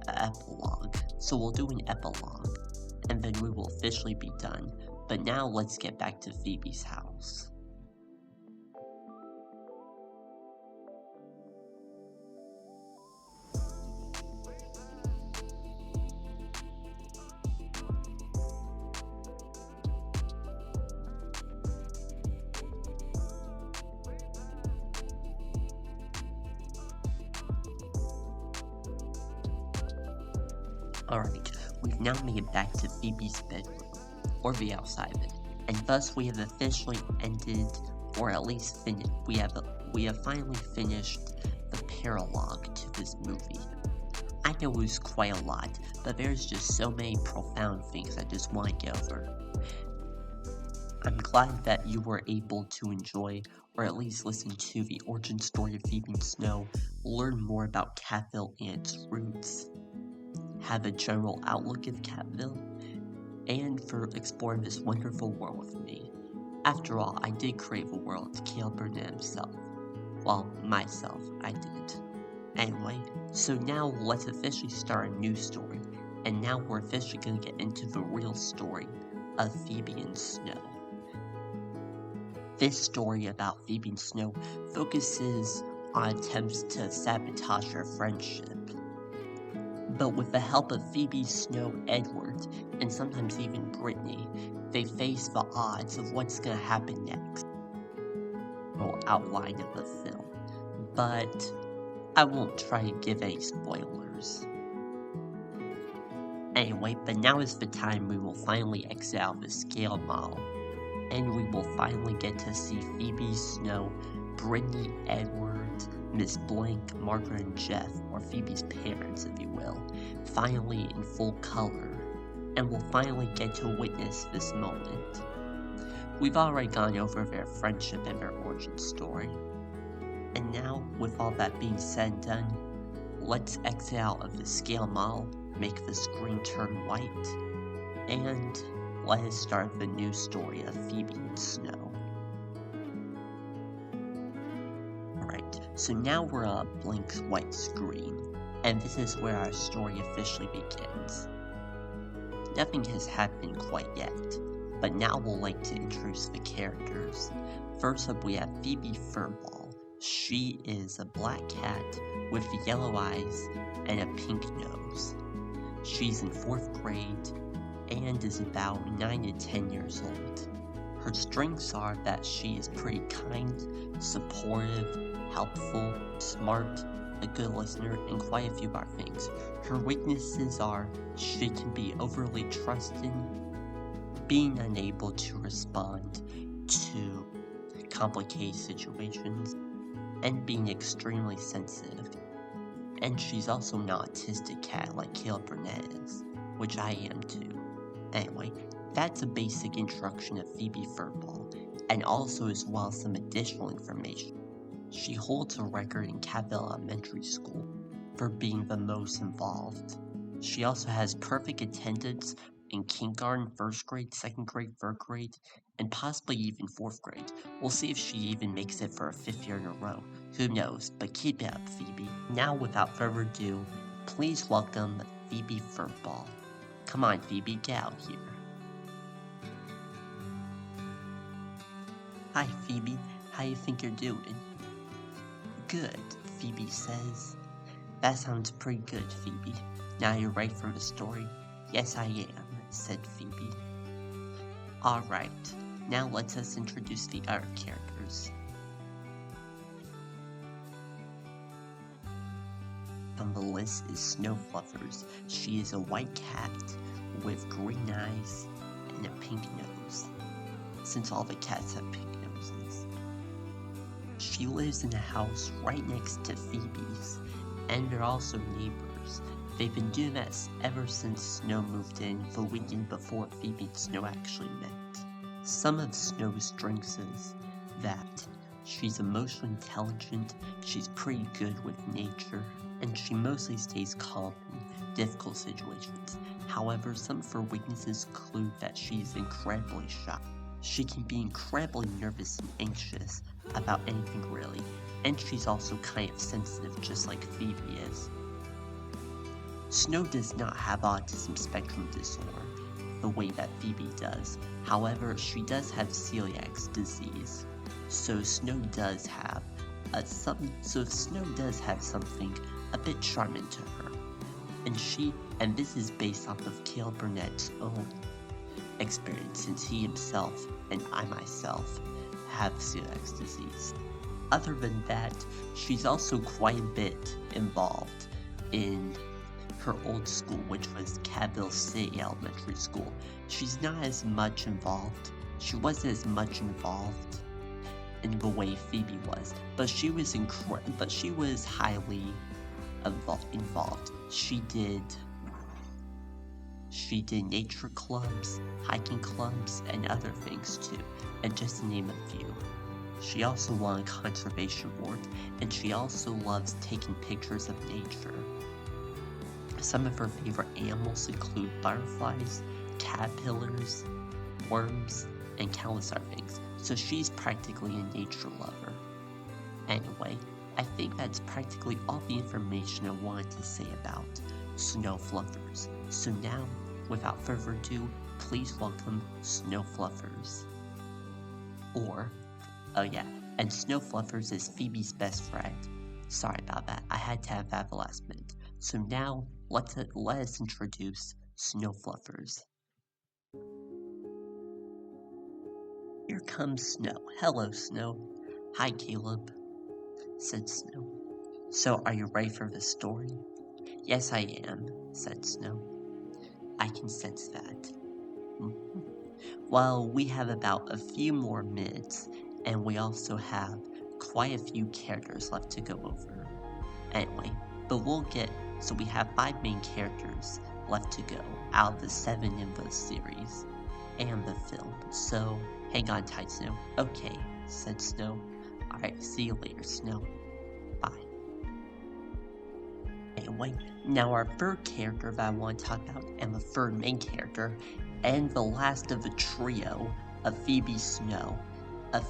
epilogue. So we'll do an epilogue, and then we will officially be done. But now let's get back to Phoebe's house. Alright, we've now made it back to Phoebe's bedroom, or the outside of it, and thus we have officially ended, or at least finished, we have finally finished the paralogue to this movie. I know it was quite a lot, but there's just so many profound things I just want to get over. I'm glad that you were able to enjoy, or at least listen to the origin story of Phoebe and Snow, learn more about Catville and its roots, have a general outlook of Catville, and for exploring this wonderful world with me. After all, I did create the world of Caleb Burnett himself. Well, myself, I did. Anyway, so now let's officially start a new story, and now we're officially gonna get into the real story of Phoebe and Snow. This story about Phoebe and Snow focuses on attempts to sabotage their friendship. But with the help of Phoebe, Snow, Edward, and sometimes even Brittany, they face the odds of what's gonna happen next. Outline of the film, but I won't try to give any spoilers. Anyway, but now is the time we will finally exit out the scale model, and we will finally get to see Phoebe, Snow, Brittany, Edward, Miss Blank, Margaret, and Jeff, or Phoebe's parents, if you will, finally in full color, and we'll finally get to witness this moment. We've already gone over their friendship and their origin story, and now, with all that being said and done, let's exit out of the scale model, make the screen turn white, and let us start the new story of Phoebe and Snow. Alright, so now we're on a blank white screen, and this is where our story officially begins. Nothing has happened quite yet, but now we'll like to introduce the characters. First up we have Phoebe Furball. She is a black cat with yellow eyes and a pink nose. She's in 4th grade and is about 9 to 10 years old. Her strengths are that she is pretty kind, supportive, helpful, smart, a good listener, and quite a few other things. Her weaknesses are she can be overly trusting, being unable to respond to complicated situations, and being extremely sensitive. And she's also an autistic cat like Caleb Burnett is, which I am too. Anyway, that's a basic introduction of Phoebe Furball, and also as well some additional information. She holds a record in Cabell Elementary School for being the most involved. She also has perfect attendance in kindergarten, 1st grade, 2nd grade, 3rd grade, and possibly even 4th grade. We'll see if she even makes it for a 5th year in a row. Who knows, but keep it up, Phoebe. Now, without further ado, please welcome Phoebe Furball. Come on, Phoebe, get out here. Hi, Phoebe. How you think you're doing? Good, Phoebe says. That sounds pretty good, Phoebe. Now you're ready for the story? Yes, I am, said Phoebe. Alright, now let us introduce the other characters. On the list is Snow Fluffers. She is a white cat with green eyes and a pink nose, since all the cats have pink noses. She lives in a house right next to Phoebe's, and they're also neighbors. They've been doing that ever since Snow moved in the weekend before Phoebe and Snow actually met. Some of Snow's strengths is that she's emotionally intelligent, she's pretty good with nature, and she mostly stays calm in difficult situations. However, some of her weaknesses include that she's incredibly shy. She can be incredibly nervous and anxious about anything really, and she's also kind of sensitive just like Phoebe is. Snow does not have autism spectrum disorder the way that Phoebe does. However, she does have celiac disease, so Snow does have something a bit charming to her. And this is based off of Caleb Burnett's own experience, since he himself and I myself have celiac disease. Other than that, she's also quite a bit involved in her old school, which was Cabell City Elementary School. She's not as much involved. She wasn't as much involved in the way Phoebe was, but she was highly involved. She did nature clubs, hiking clubs, and other things too, and just to name a few. She also won a conservation award, and she also loves taking pictures of nature. Some of her favorite animals include butterflies, caterpillars, worms, and countless other things, so she's practically a nature lover. Anyway, I think that's practically all the information I wanted to say about Snow Fluffers. So now, without further ado, please welcome Snow Fluffers. And Snow Fluffers is Phoebe's best friend. Sorry about that, I had to have that at the last minute. So now, let us introduce Snow Fluffers. Here comes Snow. Hello, Snow. Hi, Caleb, said Snow. So, are you ready for the story? Yes, I am, said Snow. I can sense that. Well, we have about a few more minutes, and we also have quite a few characters left to go over. Anyway, so we have 5 main characters left to go out of the 7 in the series and the film. So, hang on tight, Snow. Okay, said Snow. Alright, see you later, Snow. Bye. Anyway, now our third character that I want to talk about, and the third main character, and the last of the trio of Phoebe Snow.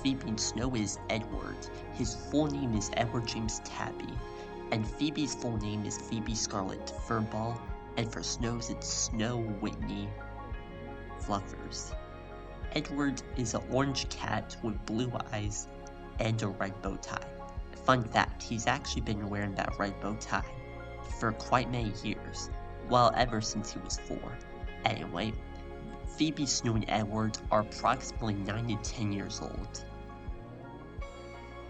Phoebe and Snow is Edward. His full name is Edward James Tabby, and Phoebe's full name is Phoebe Scarlett Furball, and for Snow's it's Snow Whitney Fluffers. Edward is an orange cat with blue eyes and a red bow tie. Fun fact, he's actually been wearing that red bow tie for quite many years, well, ever since he was 4. Anyway, Phoebe, Snow, and Edward are approximately 9 to 10 years old.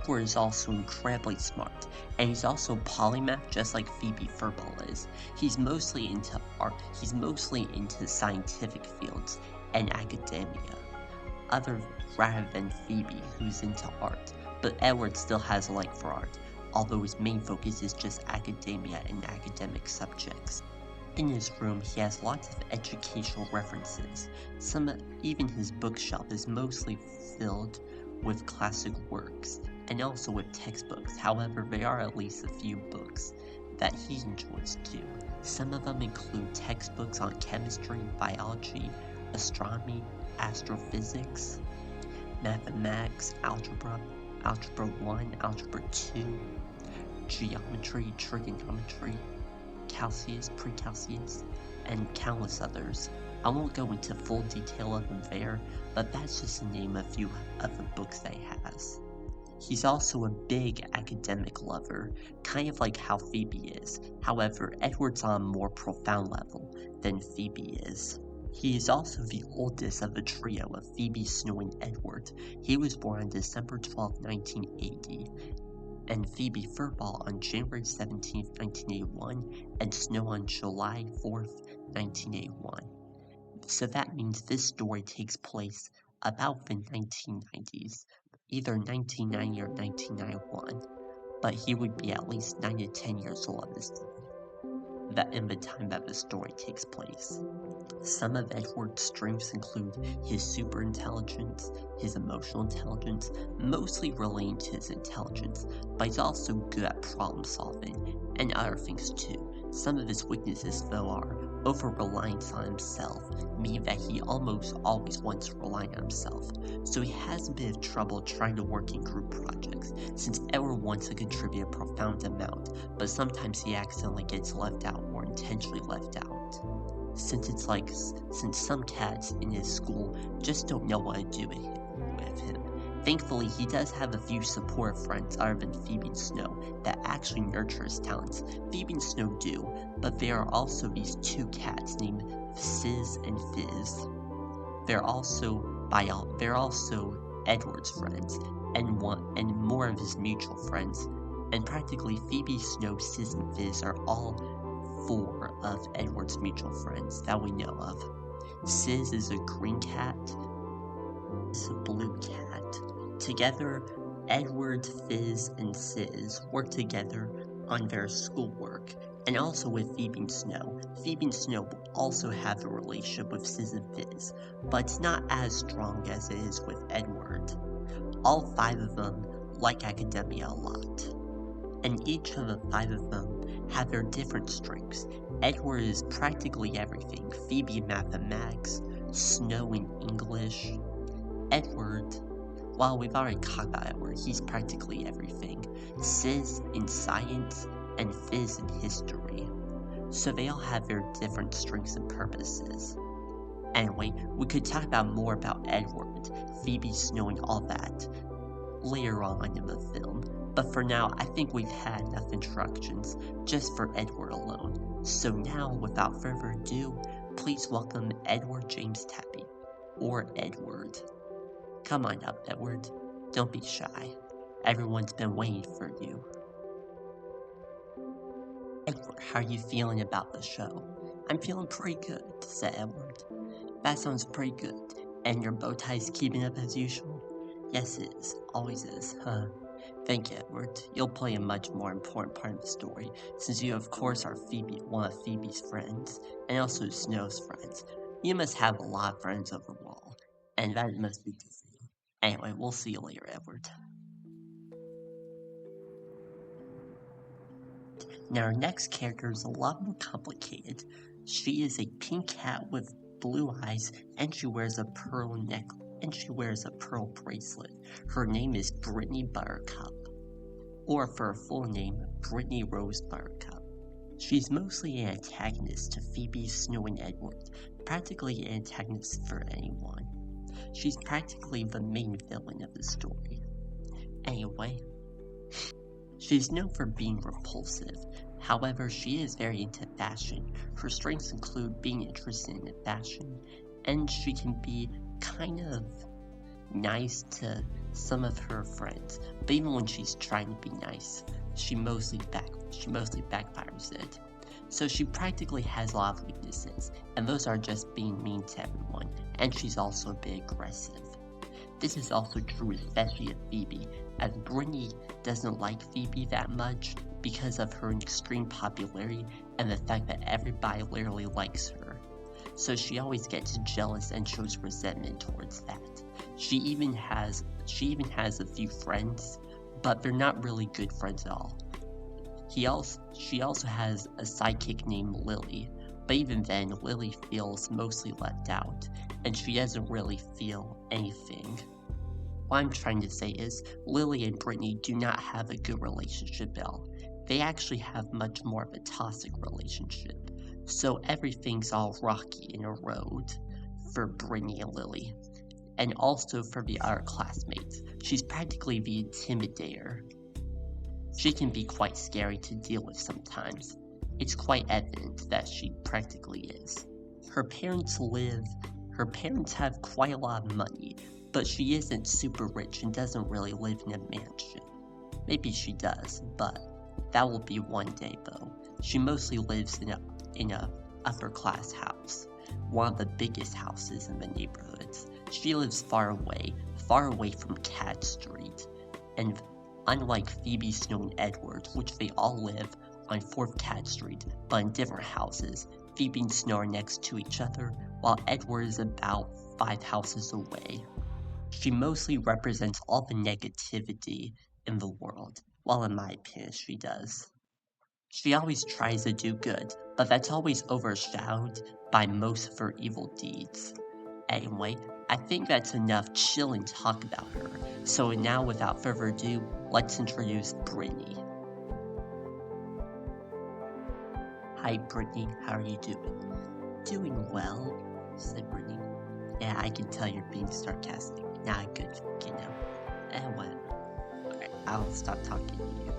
Edward is also incredibly smart, and he's also polymath just like Phoebe Furball is. He's mostly into art, he's mostly into scientific fields and academia, rather than Phoebe, who's into art, but Edward still has a like for art, although his main focus is just academia and academic subjects. In his room, he has lots of educational references. Even his bookshelf is mostly filled with classic works, and also with textbooks. However, there are at least a few books that he enjoys too. Some of them include textbooks on chemistry, biology, astronomy, astrophysics, mathematics, algebra, algebra 1, algebra 2, geometry, trigonometry, calculus, precalculus, and countless others. I won't go into full detail of them there, but that's just to name a few of the books that he has. He's also a big academic lover, kind of like how Phoebe is. However, Edward's on a more profound level than Phoebe is. He is also the oldest of the trio of Phoebe, Snow, and Edward. He was born on December 12, 1980, and Phoebe Furball on January 17, 1981, and Snow on July 4, 1981. So that means this story takes place about the 1990s, either 1990 or 1991, but he would be at least 9 to 10 years old in the time that the story takes place. Some of Edward's strengths include his super intelligence, his emotional intelligence, mostly relating to his intelligence, but he's also good at problem solving, and other things too. Some of his weaknesses, though, are over-reliance on himself, meaning that he almost always wants to rely on himself, so he has a bit of trouble trying to work in group projects, since Edward wants to contribute a profound amount, but sometimes he accidentally gets left out or intentionally left out. Since some cats in his school just don't know what to do with him. Thankfully, he does have a few supportive friends other than Phoebe and Snow that actually nurture his talents. Phoebe and Snow do, but there are also these 2 cats named Sizz and Fizz. They're also Edward's friends, and more of his mutual friends. And practically Phoebe, Snow, Sizz, and Fizz are all 4 of Edward's mutual friends that we know of. Sizz is a green cat, is a blue cat. Together, Edward, Fizz, and Sizz work together on their schoolwork, and also with Phoebe and Snow. Phoebe and Snow also have a relationship with Sizz and Fizz, but it's not as strong as it is with Edward. All 5 of them like academia a lot, and each of the 5 of them have their different strengths. Edward is practically everything. Phoebe in mathematics, Snow in English. Edward, well, we've already talked about Edward, he's practically everything. Sizz in science, and Fizz in history. So they all have their different strengths and purposes. Anyway, we could talk more about Edward, Phoebe, Snow, and all that later on in the film. But for now, I think we've had enough introductions just for Edward alone. So now, without further ado, please welcome Edward James Tabby, or Edward. Come on up, Edward. Don't be shy. Everyone's been waiting for you. Edward, how are you feeling about the show? I'm feeling pretty good, said Edward. That sounds pretty good. And your bow tie's keeping up as usual? Yes, it is. Always is, huh? Thank you, Edward. You'll play a much more important part of the story, since you, of course, are one of Phoebe's friends, and also Snow's friends. You must have a lot of friends overall, and that must be good for you. Anyway, we'll see you later, Edward. Now, our next character is a lot more complicated. She is a pink cat with blue eyes, and she wears a pearl necklace, and she wears a pearl bracelet. Her name is Brittany Buttercup, or for her full name, Brittany Rose Buttercup. She's mostly an antagonist to Phoebe, Snow, and Edward, practically an antagonist for anyone. She's practically the main villain of the story. Anyway, she's known for being repulsive. However, she is very into fashion. Her strengths include being interested in fashion, and she can be kind of nice to some of her friends. But even when she's trying to be nice, she mostly backfires it. So she practically has a lot of weaknesses, and those are just being mean to everyone, and she's also a bit aggressive. This is also true especially of Phoebe, as Brittany doesn't like Phoebe that much because of her extreme popularity and the fact that everybody literally likes her. So she always gets jealous and shows resentment towards that. She even has a few friends, but they're not really good friends at all. She also has a sidekick named Lily, but even then, Lily feels mostly left out, and she doesn't really feel anything. What I'm trying to say is, Lily and Brittany do not have a good relationship at all. They actually have much more of a toxic relationship, so everything's all rocky in a road for Brittany and Lily. And also for the other classmates. She's practically the intimidator. She can be quite scary to deal with sometimes. It's quite evident that she practically is. Her parents have quite a lot of money, but she isn't super rich and doesn't really live in a mansion. Maybe she does, but that will be one day though. She mostly lives in a upper class house, one of the biggest houses in the neighborhoods. She lives far away from Cat Street, and unlike Phoebe, Snow, and Edward, which they all live on 4th Cat Street, but in different houses, Phoebe and Snow are next to each other, while Edward is about 5 houses away. She mostly represents all the negativity in the world, while in my opinion she does. She always tries to do good, but that's always overshadowed by most of her evil deeds. Anyway, I think that's enough chilling talk about her, so now without further ado, let's introduce Brittany. Hi Brittany, how are you doing? Doing well, said Brittany. Yeah, I can tell you're being sarcastic. Nah, good, Anyway, okay, I'll stop talking to you.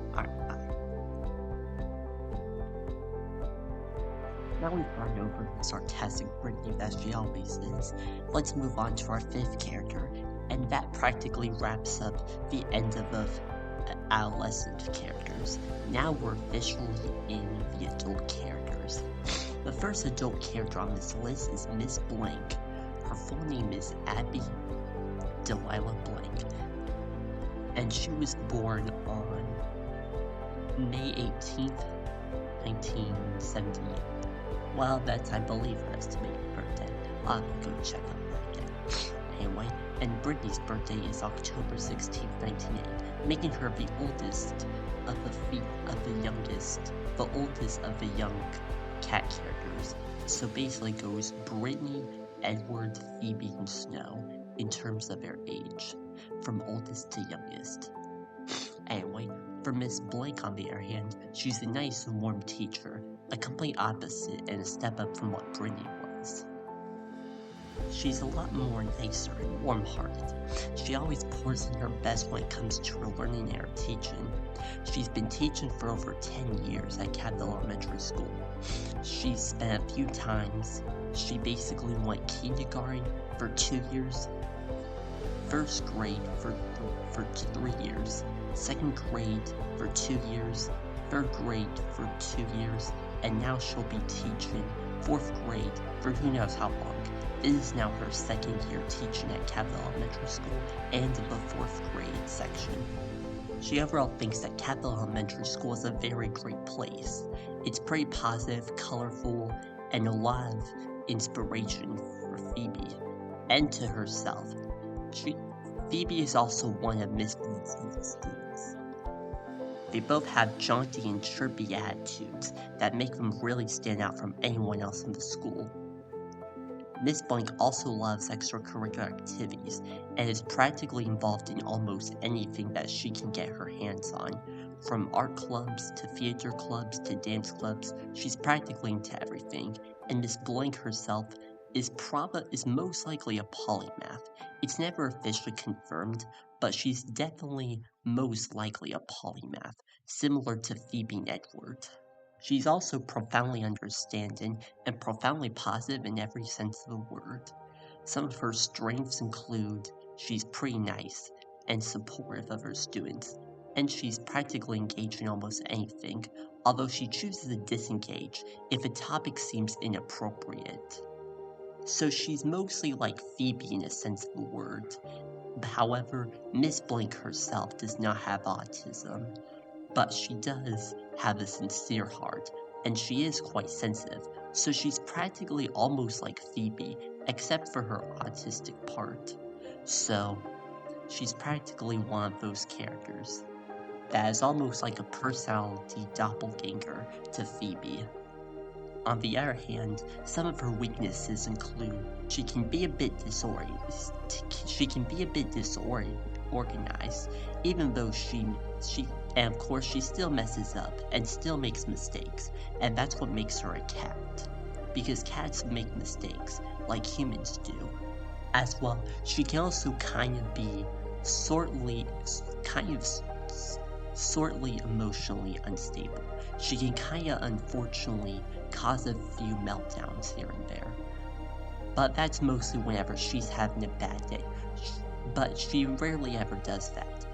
Alright, bye. Now we've gone over the sarcastic Brittany that she always is, let's move on to our 5th character, and that practically wraps up the end of the adolescent characters. Now we're officially in the adult characters. The first adult character on this list is Miss Blank. Her full name is Abby Delilah Blank, and she was born on May 18th, 1978. Well, that's, I believe, her estimated birthday. I'll go check on that again. Anyway, and Brittany's birthday is October 16th, 1980, making her the oldest of the young cat characters. So basically goes Brittany, Edward, Phoebe, and Snow in terms of their age, from oldest to youngest. Anyway, for Miss Blank on the other hand, she's a nice and warm teacher, a complete opposite and a step up from what Brittany was. She's a lot more nicer and warm-hearted. She always pours in her best when it comes to her learning and her teaching. She's been teaching for over 10 years at Capital Elementary School. She's spent a few times. She basically went kindergarten for 2 years, 1st grade for 3 years, 2nd grade for 2 years, 3rd grade for 2 years, and now she'll be teaching 4th grade for who knows how long. This is now her 2nd year teaching at Capital Elementary School and in the 4th grade section. She overall thinks that Capital Elementary School is a very great place. It's pretty positive, colorful, and a lot of inspiration for Phoebe and to herself. Phoebe is also one of Miss Blink's students. They both have jaunty and chirpy attitudes that make them really stand out from anyone else in the school. Miss Blink also loves extracurricular activities and is practically involved in almost anything that she can get her hands on. From art clubs to theater clubs to dance clubs, she's practically into everything, and Miss Blink herself is most likely a polymath. It's never officially confirmed, but she's definitely most likely a polymath, similar to Phoebe and Edward. She's also profoundly understanding and profoundly positive in every sense of the word. Some of her strengths include she's pretty nice and supportive of her students, and she's practically engaged in almost anything, although she chooses to disengage if a topic seems inappropriate. So she's mostly like Phoebe in a sense of the word. However, Miss Blink herself does not have autism, but she does have a sincere heart, and she is quite sensitive, so she's practically almost like Phoebe, except for her autistic part. So, she's practically one of those characters that is almost like a personality doppelganger to Phoebe. On the other hand, some of her weaknesses include she can be a bit disorganized, even though and of course she still messes up and still makes mistakes, and that's what makes her a cat, because cats make mistakes like humans do. As well, she can also kind of be sortly emotionally unstable. She can kinda unfortunately cause a few meltdowns here and there. But that's mostly whenever she's having a bad day. But she rarely ever does that.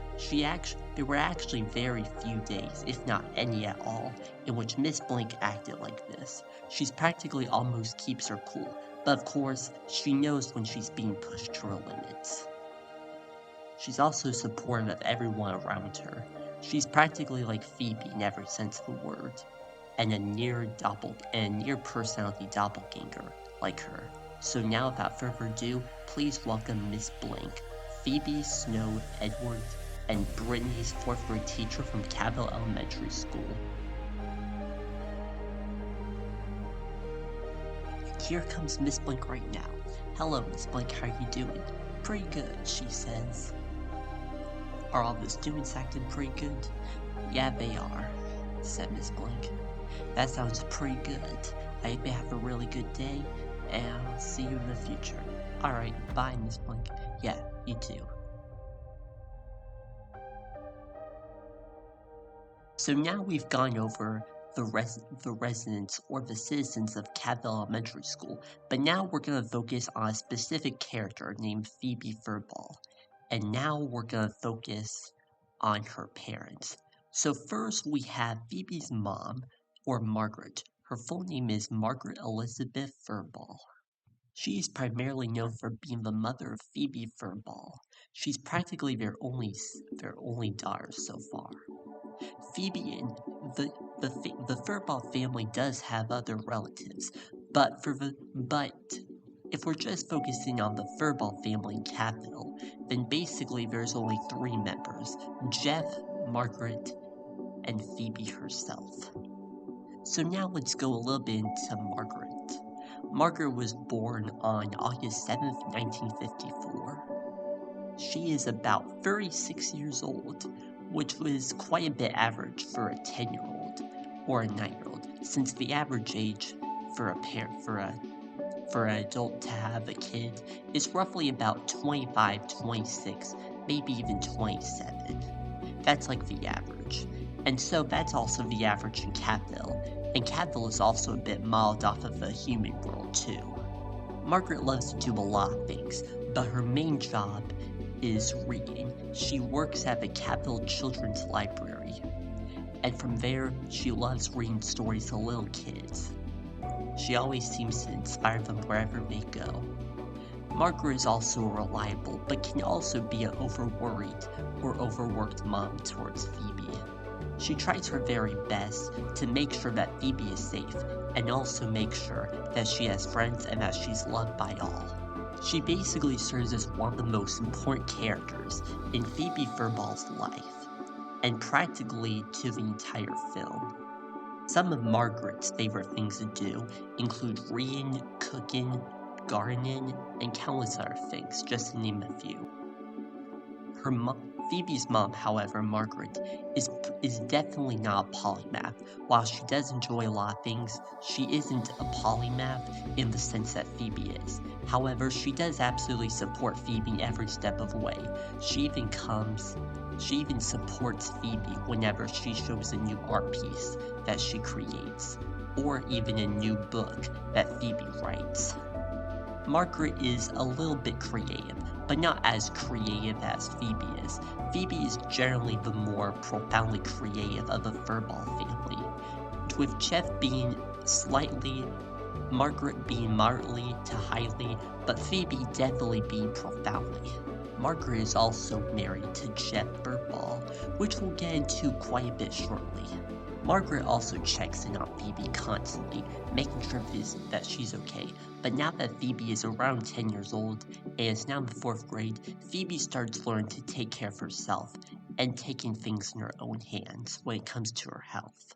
There were actually very few days, if not any at all, in which Miss Blink acted like this. She's practically almost keeps her cool, but of course, she knows when she's being pushed to her limits. She's also supportive of everyone around her. She's practically like Phoebe in every sense of the word, and a near personality doppelganger like her. So now, without further ado, please welcome Miss Blink, Phoebe, Snow, Edward, and Brittany's 4th grade teacher from Capital Elementary School. Here comes Miss Blink right now. Hello, Miss Blink, how are you doing? Pretty good, she says. Are all the students acting pretty good? Yeah, they are, said Miss Blink. That sounds pretty good. I hope you have a really good day, and I'll see you in the future. Alright, bye, Miss Blink. Yeah, you too. So now we've gone over the residents or the citizens of Capital Elementary School, but now we're going to focus on a specific character named Phoebe Furball. And now we're going to focus on her parents. So first we have Phoebe's mom, or Margaret. Her full name is Margaret Elizabeth Furball. She is primarily known for being the mother of Phoebe Furball. She's practically their only daughter so far. Phoebe and the Furball family does have other relatives, but if we're just focusing on the Furball family in Capital, then basically there's only 3 members: Jeff, Margaret, and Phoebe herself. So now let's go a little bit into Margaret. Margaret was born on August 7th, 1954. She is about 36 years old, which was quite a bit average for a 10-year-old or a 9-year-old, since the average age for an adult to have a kid is roughly about 25, 26, maybe even 27. That's like the average. And so that's also the average in Capital, and Capital is also a bit modeled off of the human world too. Margaret loves to do a lot of things, but her main job is reading. She works at the Capital Children's Library, and from there, she loves reading stories to little kids. She always seems to inspire them wherever they go. Margaret is also reliable, but can also be an overworried or overworked mom towards Phoebe. She tries her very best to make sure that Phoebe is safe, and also make sure that she has friends and that she's loved by all. She basically serves as one of the most important characters in Phoebe Furball's life, and practically to the entire film. Some of Margaret's favorite things to do include reading, cooking, gardening, and countless other things, just to name a few. Phoebe's mom, however, Margaret, is definitely not a polymath. While she does enjoy a lot of things, she isn't a polymath in the sense that Phoebe is. However, she does absolutely support Phoebe every step of the way. She even supports Phoebe whenever she shows a new art piece that she creates, or even a new book that Phoebe writes. Margaret is a little bit creative, but not as creative as Phoebe is. Phoebe is generally the more profoundly creative of the Furball family, with Jeff being Margaret being moderately to highly, but Phoebe definitely being profoundly. Margaret is also married to Jeff Furball, which we'll get into quite a bit shortly. Margaret also checks in on Phoebe constantly, making sure that she's okay, but now that Phoebe is around 10 years old and is now in the 4th grade, Phoebe starts learning to take care of herself and taking things in her own hands when it comes to her health.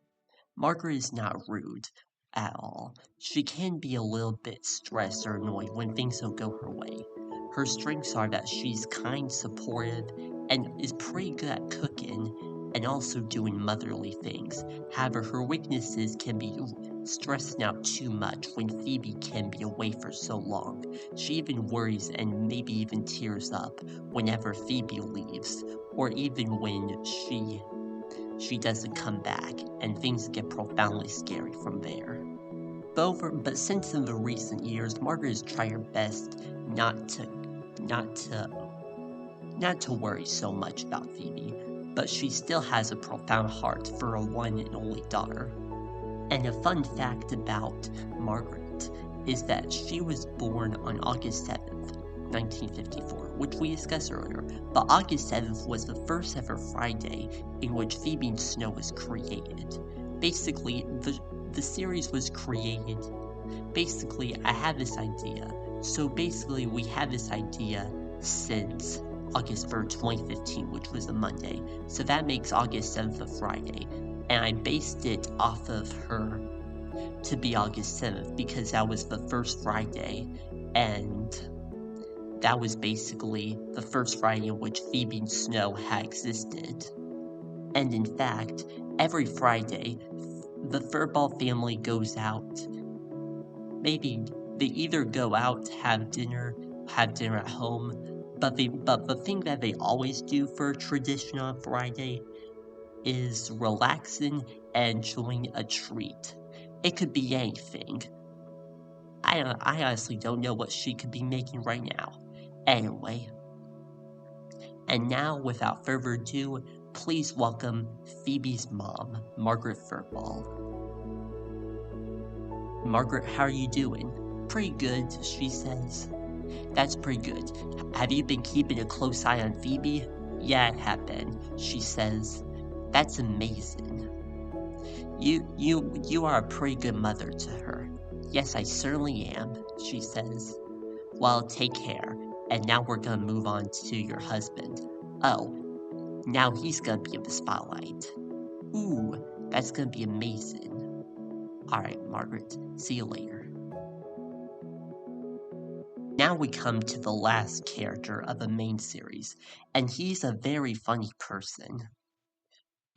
Margaret is not rude at all. She can be a little bit stressed or annoyed when things don't go her way. Her strengths are that she's kind, supportive, and is pretty good at cooking and also doing motherly things. However, her weaknesses can be stressing out too much when Phoebe can be away for so long. She even worries and maybe even tears up whenever Phoebe leaves, or even when she doesn't come back, and things get profoundly scary from there. But since in the recent years, Margaret has tried her best not to worry so much about Phoebe, but she still has a profound heart for her one and only daughter. And a fun fact about Margaret is that she was born on August 7th, 1954, which we discussed earlier, but August 7th was the first ever Friday in which Phoebe and Snow was created. Basically, the series was created. Basically, I had this idea. So basically, we had this idea since August 3rd, 2015, which was a Monday. So that makes August 7th a Friday. And I based it off of her to be August 7th because that was the first Friday, and that was basically the first Friday in which Phoebe and Snow had existed. And in fact, every Friday, the Furball family goes out. Maybe they either go out, have dinner at home, but the thing that they always do for a tradition on Friday is relaxing and enjoying a treat. It could be anything. I honestly don't know what she could be making right now. Anyway. And now, without further ado, please welcome Phoebe's mom, Margaret Furball. Margaret, how are you doing? Pretty good, she says. That's pretty good. Have you been keeping a close eye on Phoebe? Yeah, I have been, she says. That's amazing. You are a pretty good mother to her. Yes, I certainly am, she says. Well, take care. And now we're gonna move on to your husband. Oh, now he's gonna be in the spotlight. Ooh, that's gonna be amazing. Alright, Margaret, see you later. Now we come to the last character of the main series, and he's a very funny person.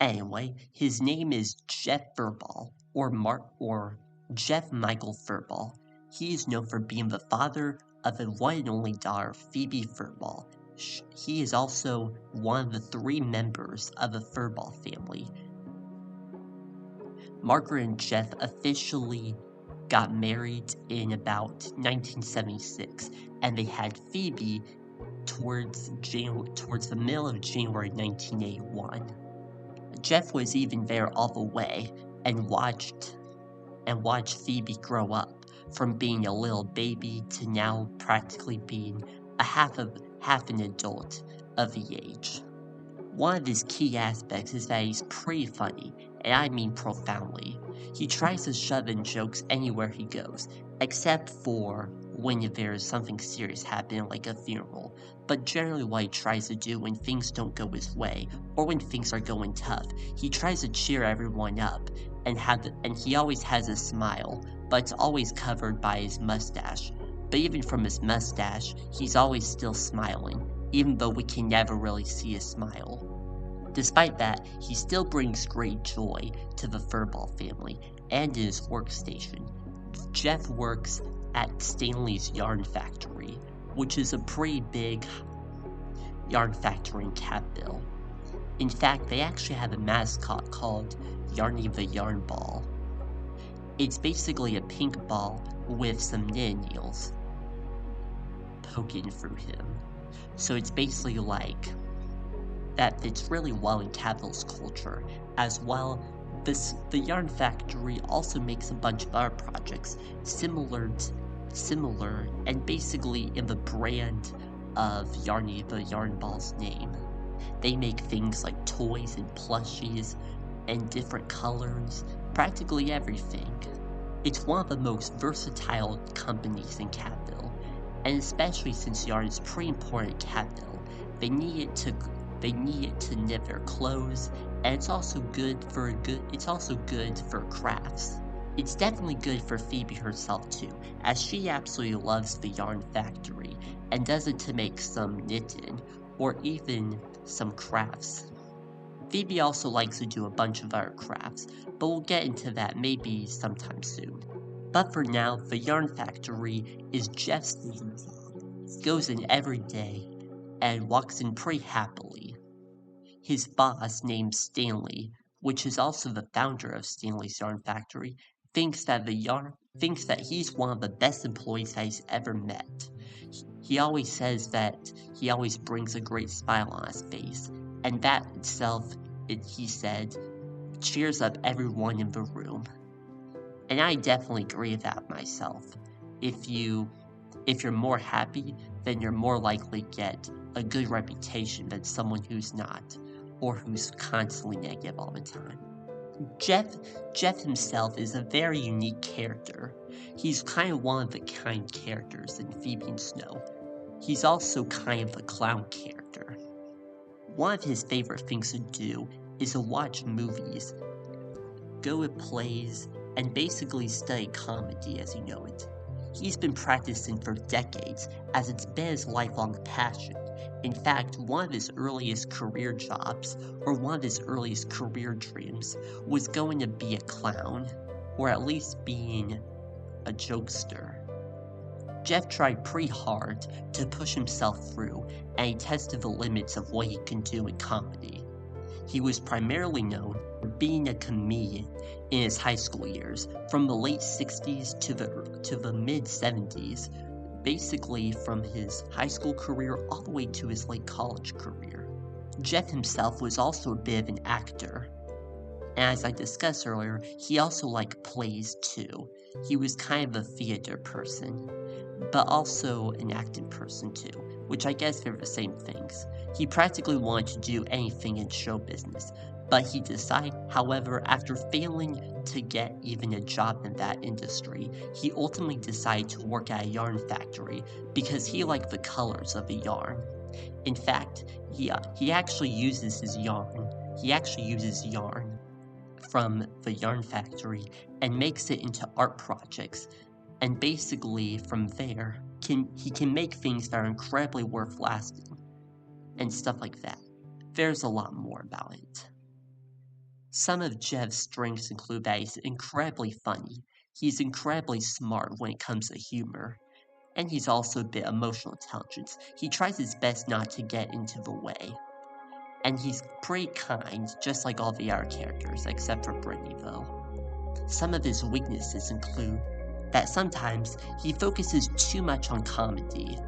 Anyway, his name is Jeff Furball, or Jeff Michael Furball. He is known for being the father of the one and only daughter, Phoebe Furball. He is also one of the 3 members of the Furball family. Margaret and Jeff officially got married in about 1976, and they had Phoebe towards the middle of January 1981. Jeff was even there all the way and watched Phoebe grow up from being a little baby to now practically being half an adult of the age. One of his key aspects is that he's pretty funny, and I mean profoundly. He tries to shove in jokes anywhere he goes, except for when there's something serious happening like a funeral, but generally what he tries to do when things don't go his way, or when things are going tough, he tries to cheer everyone up, and he always has a smile, but it's always covered by his mustache. But even from his mustache, he's always still smiling, even though we can never really see a smile. Despite that, he still brings great joy to the Furball family and in his workstation. Jeff works at Stanley's Yarn Factory, which is a pretty big yarn factory in Catville. In fact, they actually have a mascot called Yarny the Yarn Ball. It's basically a pink ball with some knit needles poking through him. So it's basically like that fits really well in Catville's culture. As well, the Yarn Factory also makes a bunch of other projects similar and basically in the brand of Yarny the Yarn Ball's name. They make things like toys and plushies and different colors, practically everything. It's one of the most versatile companies in Catville, and especially since yarn is pretty important in Catville, they need it to knit their clothes, and it's also good for crafts. It's definitely good for Phoebe herself too, as she absolutely loves the Yarn Factory and does it to make some knitting or even some crafts. Phoebe also likes to do a bunch of other crafts, but we'll get into that maybe sometime soon. But for now, the Yarn Factory is Jeff's favorite job. He goes in every day and walks in pretty happily. His boss, named Stanley, which is also the founder of Stanley's Yarn Factory, thinks that he's one of the best employees that he's ever met. He always says that he always brings a great smile on his face, and that itself, he said, cheers up everyone in the room. And I definitely agree with that myself. If you're more happy, then you're more likely to get a good reputation than someone who's not, or who's constantly negative all the time. Jeff himself is a very unique character. He's kind of one of the kind characters in Phoebe and Snow. He's also kind of a clown character. One of his favorite things to do is to watch movies, go to plays, and basically study comedy as you know it. He's been practicing for decades, as it's been his lifelong passion. In fact, one of his earliest career jobs, or one of his earliest career dreams, was going to be a clown, or at least being a jokester. Jeff tried pretty hard to push himself through, and he tested the limits of what he can do in comedy. He was primarily known for being a comedian in his high school years, from the late 60s to the mid 70s, basically from his high school career all the way to his late college career. Jeff himself was also a bit of an actor, and as I discussed earlier, he also liked plays too. He was kind of a theater person, but also an acting person too, which I guess they're the same things. He practically wanted to do anything in show business, but he decided, however, after failing to get even a job in that industry, he ultimately decided to work at a yarn factory because he liked the colors of the yarn. In fact, he actually uses his yarn. He actually uses yarn from the yarn factory and makes it into art projects, and basically from there he can make things that are incredibly worth lasting and stuff like that. There's a lot more about it. Some of Jeff's strengths include that he's incredibly funny, he's incredibly smart when it comes to humor, and he's also a bit emotional intelligence. He tries his best not to get into the way. And he's pretty kind, just like all the other characters, except for Brittany though. Some of his weaknesses include that sometimes he focuses too much on comedy,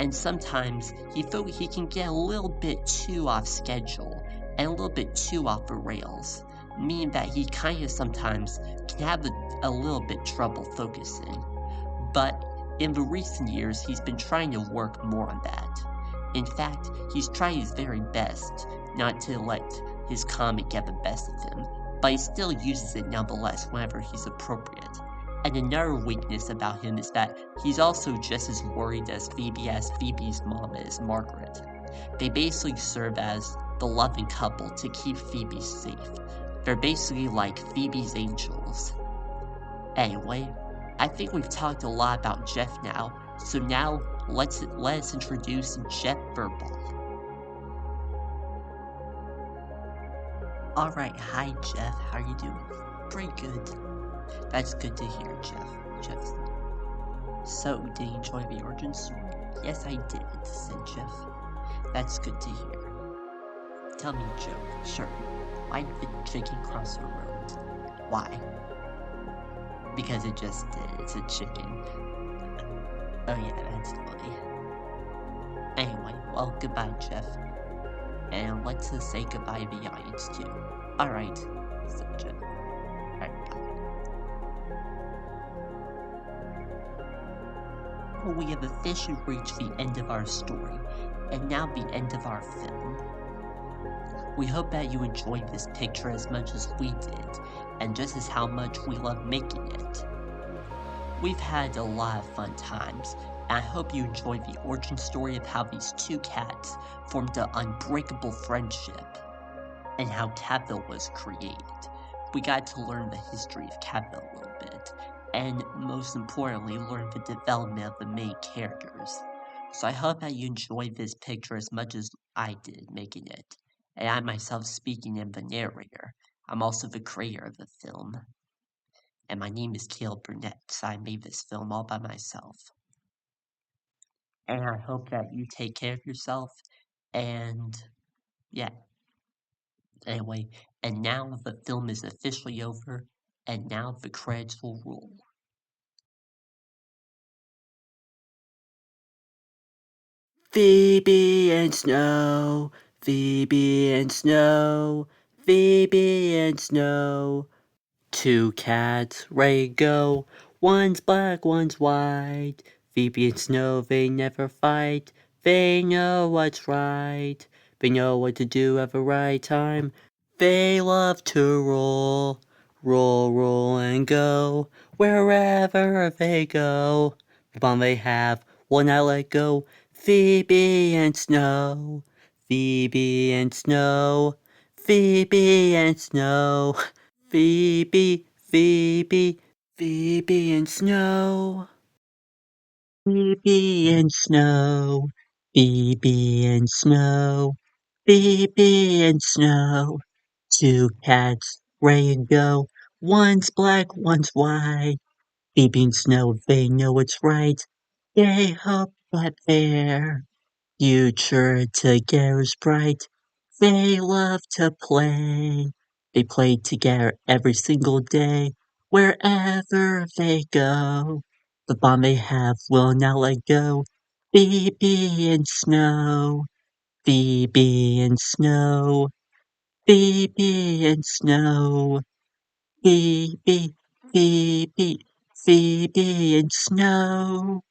and sometimes he can get a little bit too off schedule, and a little bit too off the rails, meaning that he kind of sometimes can have a little bit trouble focusing. But in the recent years, he's been trying to work more on that. In fact, he's trying his very best not to let his comic get the best of him, but he still uses it nonetheless whenever he's appropriate. And another weakness about him is that he's also just as worried as Phoebe's mom is, Margaret. They basically serve as the loving couple to keep Phoebe safe. They're basically like Phoebe's angels. Anyway, I think we've talked a lot about Jeff now, so now let us introduce Jeff Burball. Alright, hi Jeff, how are you doing? Pretty good. That's good to hear, Jeff. So, did you enjoy the origin story? Yes, I did, said Jeff. That's good to hear. Tell me a joke. Sure. Why did the chicken cross the road? Why? Because it just did. It's a chicken. Oh yeah, that's funny. Anyway, well, goodbye, Jeff. And let's say goodbye to the audience, too. Alright, said Jeff. Alright, bye. Well, we have officially reached the end of our story, and now the end of our film. We hope that you enjoyed this picture as much as we did, and just as how much we love making it. We've had a lot of fun times, and I hope you enjoyed the origin story of how these two cats formed an unbreakable friendship, and how Catville was created. We got to learn the history of Catville a little bit, and most importantly, learn the development of the main characters. So I hope that you enjoyed this picture as much as I did making it. And I myself speaking am the narrator. I'm also the creator of the film. And my name is Caleb Burnett, so I made this film all by myself. And I hope that you take care of yourself, and yeah. Anyway, and now the film is officially over, and now the credits will roll.
Phoebe and Snow, Phoebe and Snow, Phoebe and Snow. Two cats ready to go, one's black, one's white. Phoebe and Snow, they never fight, they know what's right. They know what to do at the right time. They love to roll, roll and go, wherever they go. The bond they have will not let go. Phoebe and Snow, Phoebe and Snow, Phoebe and Snow. Phoebe, Phoebe, Phoebe and Snow. Phoebe and Snow, Phoebe and Snow, Phoebe and Snow. Two cats ready to go, one's black, one's white. Phoebe and Snow, they know what's right. They hope that their future together's bright. They love to play. They play together every single day, wherever they go. The bond they have will not let go. Phoebe and Snow, Phoebe and Snow, Phoebe and Snow, Phoebe, Phoebe, Phoebe and Snow.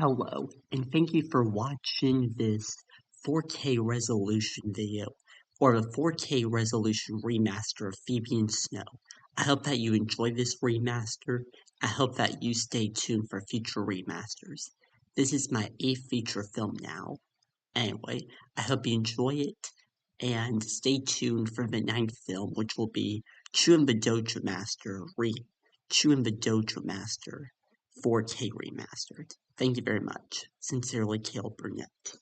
Hello, and thank you for watching this 4K resolution video, or a 4K resolution remaster of Phoebe and Snow. I hope that you enjoy this remaster. I hope that you stay tuned for future remasters. This is my 8th feature film now. Anyway, I hope you enjoy it, and stay tuned for the 9th film, which will be Chew and the Dojo Master 4K remastered. Thank you very much. Sincerely, Caleb Burnett.